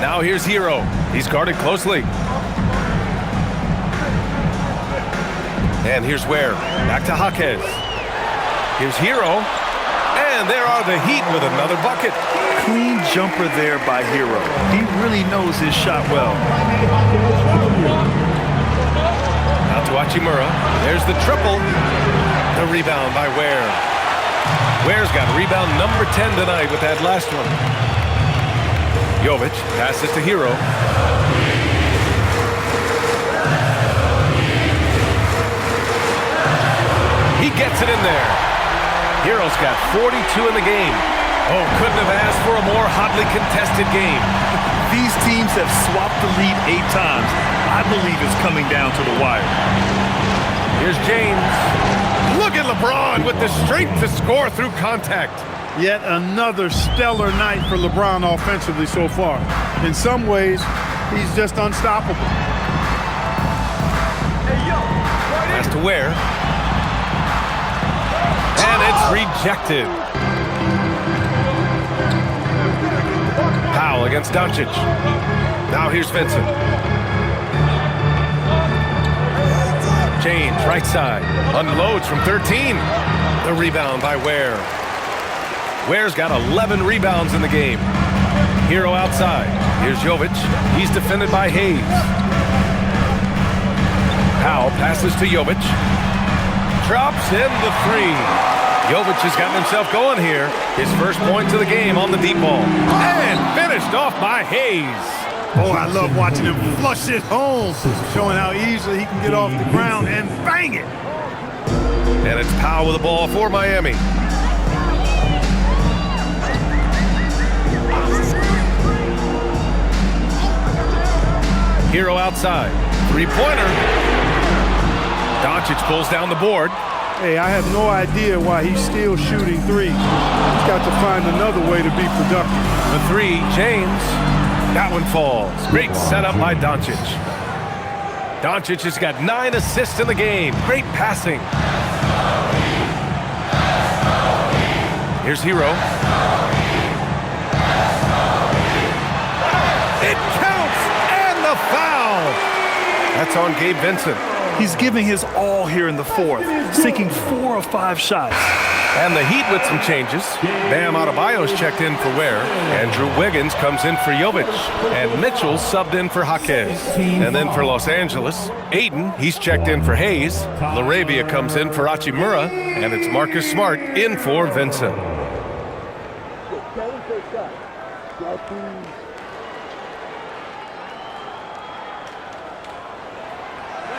Now here's Hero. He's guarded closely. And here's Ware. Back to Jaquez. Here's Hero. And there are the Heat with another bucket. Clean jumper there by Hero. He really knows his shot well. Out to Hachimura. There's the triple. The rebound by Ware. Ware's got rebound number 10 tonight with that last one. Jovic passes to Hero. He gets it in there. Hero's got 42 in the game. Oh, couldn't have asked for a more hotly contested game. These teams have swapped the lead 8 times. I believe it's coming down to the wire. Here's James. Look at LeBron with the strength to score through contact. Yet another stellar night for LeBron offensively so far. In some ways, he's just unstoppable. Pass to Ware. And it's rejected. Powell against Doncic. Now here's Vincent. James, right side. Unloads from 13. The rebound by Ware. Ware's got 11 rebounds in the game. Hero outside. Here's Jovic. He's defended by Hayes. Powell passes to Jovic. Drops in the 3. Jovic has gotten himself going here. His first points of the game on the deep ball. And finished off by Hayes. Oh, I love watching him flush it home, showing how easily he can get off the ground and bang it. And it's Powell with the ball for Miami. Hero outside. 3-pointer. Doncic pulls down the board. Hey, I have no idea why he's still shooting 3. He's got to find another way to be productive. The 3, James. That one falls. Great setup by Doncic. Doncic has got 9 assists in the game. Great passing. Here's Hero. It counts, and the foul. That's on Gabe Vincent. He's giving his all here in the fourth, sinking 4 of 5 shots. And the Heat with some changes. Bam Adebayo's checked in for Ware. Andrew Wiggins comes in for Jovic. And Mitchell subbed in for Jaquez. And then for Los Angeles, Ayton, he's checked in for Hayes. LaRavia comes in for Hachimura. And it's Marcus Smart in for Vincent.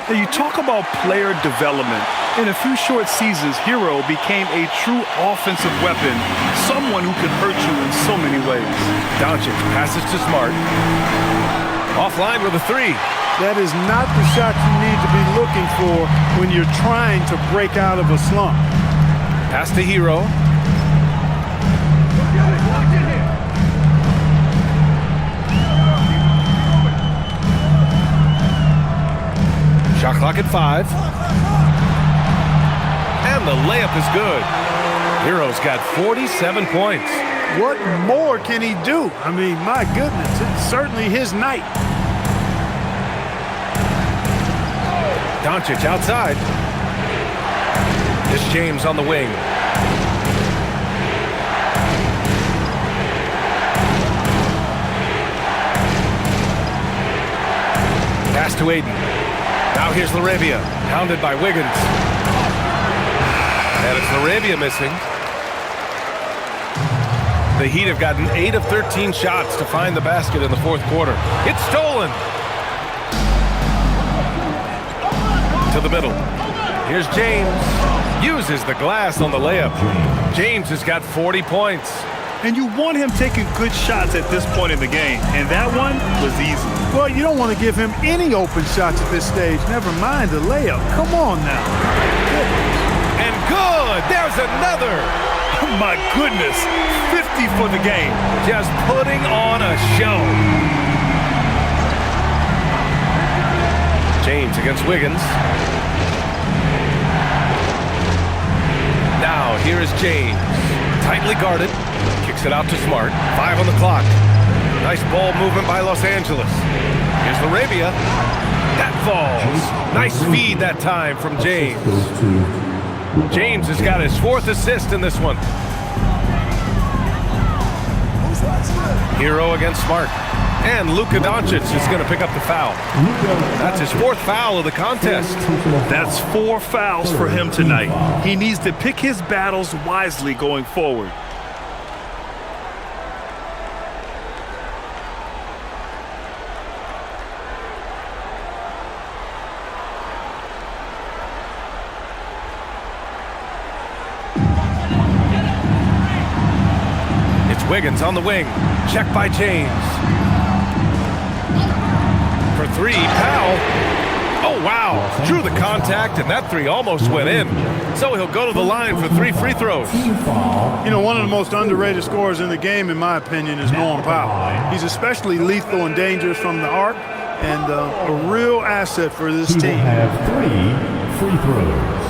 Now you talk about player development. In a few short seasons, Hero became a true offensive weapon, someone who could hurt you in so many ways. Doncic passes to Smart. Offline with a 3. That is not the shot you need to be looking for when you're trying to break out of a slump. Pass to Hero. Shot clock at 5. And the layup is good. Hero's got 47 points. What more can he do? I mean, my goodness, it's certainly his night. Doncic outside. It's James on the wing. Pass to Ayton. Now here's LaRavia, pounded by Wiggins. And it's LaRavia missing. The Heat have gotten 8 of 13 shots to find the basket in the fourth quarter. It's stolen. To the middle. Here's James. Uses the glass on the layup. James has got 40 points. And you want him taking good shots at this point in the game. And that one was easy. Well, you don't want to give him any open shots at this stage. Never mind the layup. Come on now. And good. There's another. Oh, my goodness. 50 for the game. Just putting on a show. James against Wiggins. Now here is James. Tightly guarded. Kicks it out to Smart. 5 on the clock. Nice ball movement by Los Angeles. Here's LaRavia. That falls. Nice feed that time from James. James has got his 4th assist in this one. Hero against Smart. And Luka Doncic is going to pick up the foul. That's his 4th foul of the contest. That's 4 fouls for him tonight. He needs to pick his battles wisely going forward. Wiggins on the wing. Check by James. For 3, Powell. Oh, wow. Drew the contact, and that 3 almost went in. So he'll go to the line for 3 free throws. You know, one of the most underrated scorers in the game, in my opinion, is Norm Powell. He's especially lethal and dangerous from the arc, and a real asset for this team. He will have 3 free throws.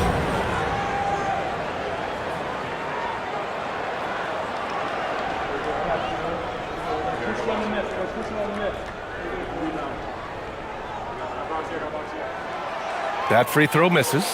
That free throw misses.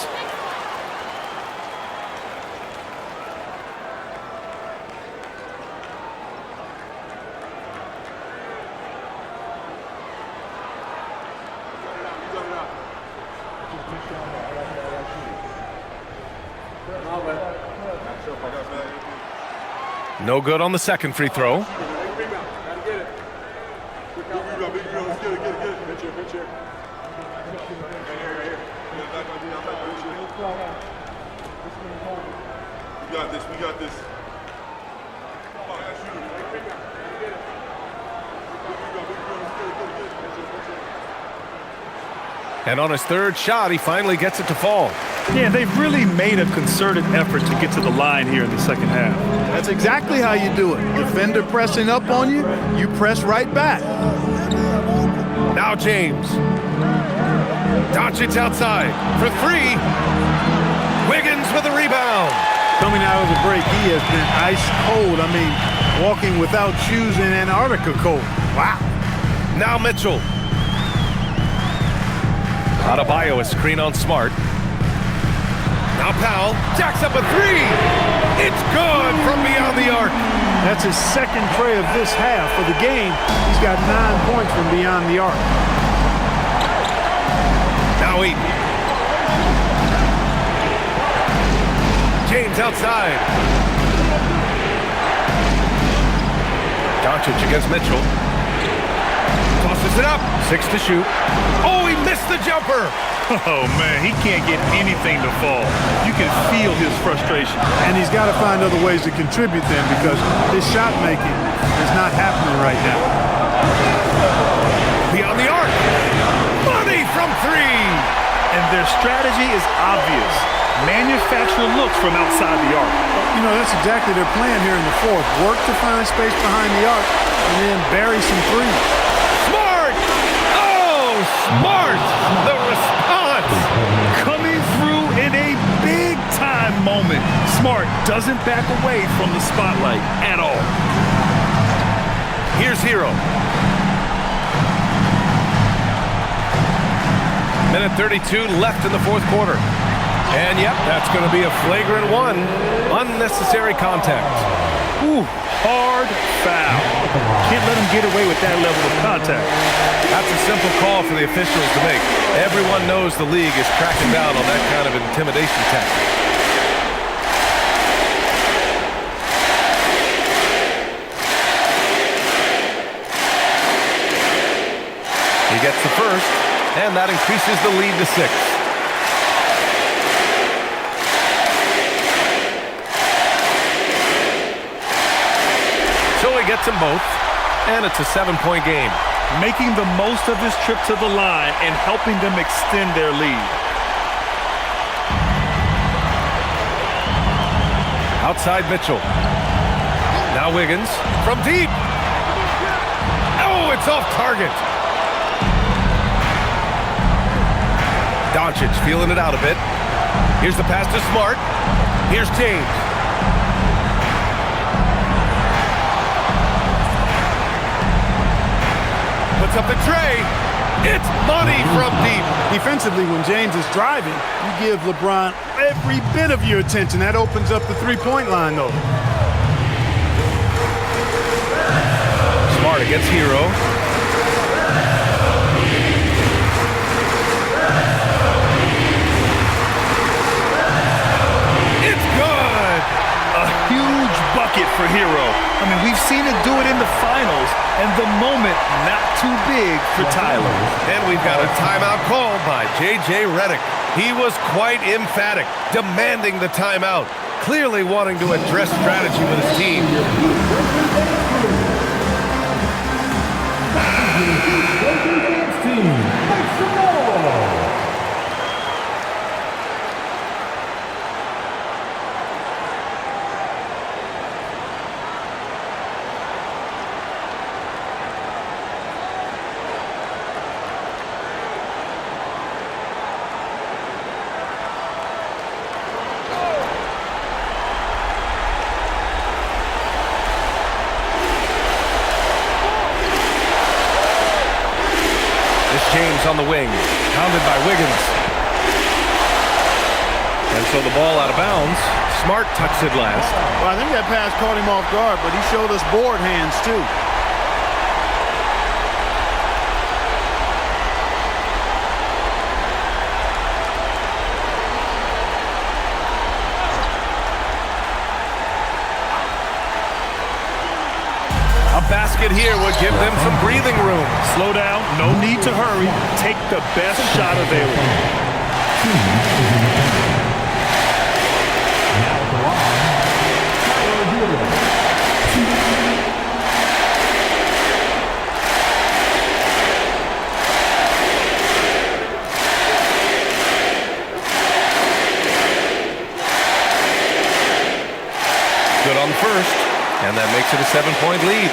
No good on the second free throw. We got this. And on his 3rd shot, he finally gets it to fall. Yeah, they've really made a concerted effort to get to the line here in the second half. That's exactly how you do it. Defender pressing up on you, you press right back. Now James. Doncic outside for 3. Wiggins with a rebound. Coming out of the break, he has been ice cold. I mean, walking without shoes in Antarctica cold. Wow. Now Mitchell. Adebayo, a screen on Smart. Now Powell jacks up a three. It's good from beyond the arc. That's his second tray of this half of the game. He's got 9 points from beyond the arc. Now Eaton. James outside. Doncic against Mitchell. Tosses it up. 6 to shoot. Oh, he missed the jumper. Oh, man, he can't get anything to fall. You can feel his frustration. And he's got to find other ways to contribute then, because his shot making is not happening right now. Beyond the arc. Money from 3. And their strategy is obvious. Manufacture looks from outside the arc. You know, that's exactly their plan here in the fourth. Work to find space behind the arc and then bury some threes. Smart! Oh, Smart! The response! Coming through in a big-time moment. Smart doesn't back away from the spotlight at all. Here's Hero. Minute 32 left in the fourth quarter. And yep, that's going to be a flagrant one. Unnecessary contact. Ooh, hard foul. Can't let him get away with that level of contact. That's a simple call for the officials to make. Everyone knows the league is cracking down on that kind of intimidation tactic. He gets the first, and that increases the lead to 6. So he gets them both, and it's a 7-point game. Making the most of his trip to the line and helping them extend their lead. Outside Mitchell. Now Wiggins from deep. Oh, it's off target. Doncic feeling it out a bit. Here's the pass to Smart. Here's James. Puts up the tray. It's money from deep. Defensively, when James is driving, you give LeBron every bit of your attention. That opens up the three-point line, though. Smart against Hero. It's good. A huge bucket for Hero. I mean, we've seen it do it in the finals, and the moment not too big for Tyler. And we've got a timeout called by J.J. Redick. He was quite emphatic, demanding the timeout, clearly wanting to address strategy with his team. James on the wing, pounded by Wiggins. And so the ball out of bounds. Smart touched it last. Well, I think that pass caught him off guard, but he showed us board hands, too. A basket here would give them some breathing room. Slow down, no need to hurry. Take the best shot available. Good on the first, and that makes it a 7-point lead.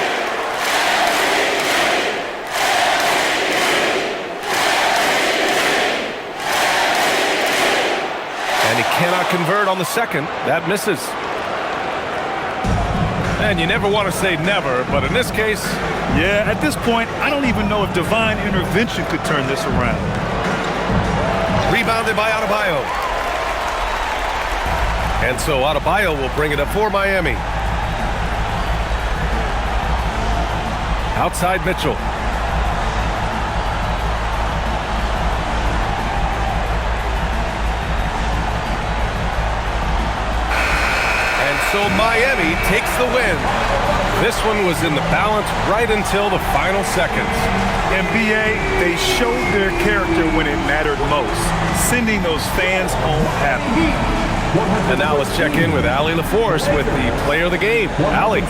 And he cannot convert on the second. That misses. And you never want to say never, but in this case... Yeah, at this point, I don't even know if divine intervention could turn this around. Rebounded by Adebayo. And so Adebayo will bring it up for Miami. Outside Mitchell. And so Miami takes the win. This one was in the balance right until the final seconds. NBA, they showed their character when it mattered most, sending those fans home happy. And now let's check in with Allie LaForce with the player of the game. Allie.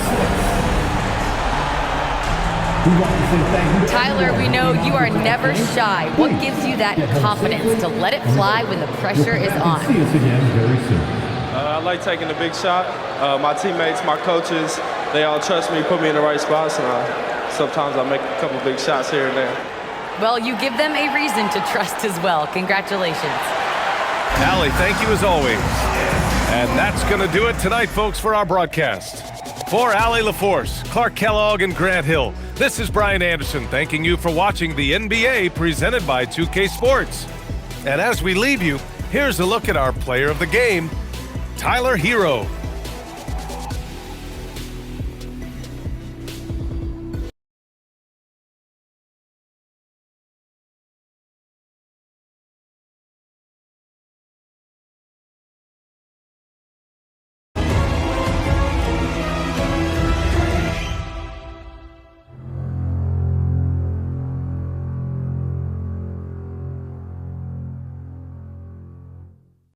Tyler, we know you are never shy. What gives you that confidence to let it fly when the pressure is on? See us again very soon. I like taking the big shot. My teammates, my coaches, they all trust me, put me in the right spots, and sometimes I make a couple big shots here and there. Well, you give them a reason to trust as well. Congratulations. Allie, thank you as always. And that's going to do it tonight, folks, for our broadcast. For Allie LaForce, Clark Kellogg, and Grant Hill, this is Brian Anderson thanking you for watching the NBA presented by 2K Sports. And as we leave you, here's a look at our player of the game, Tyler Hero.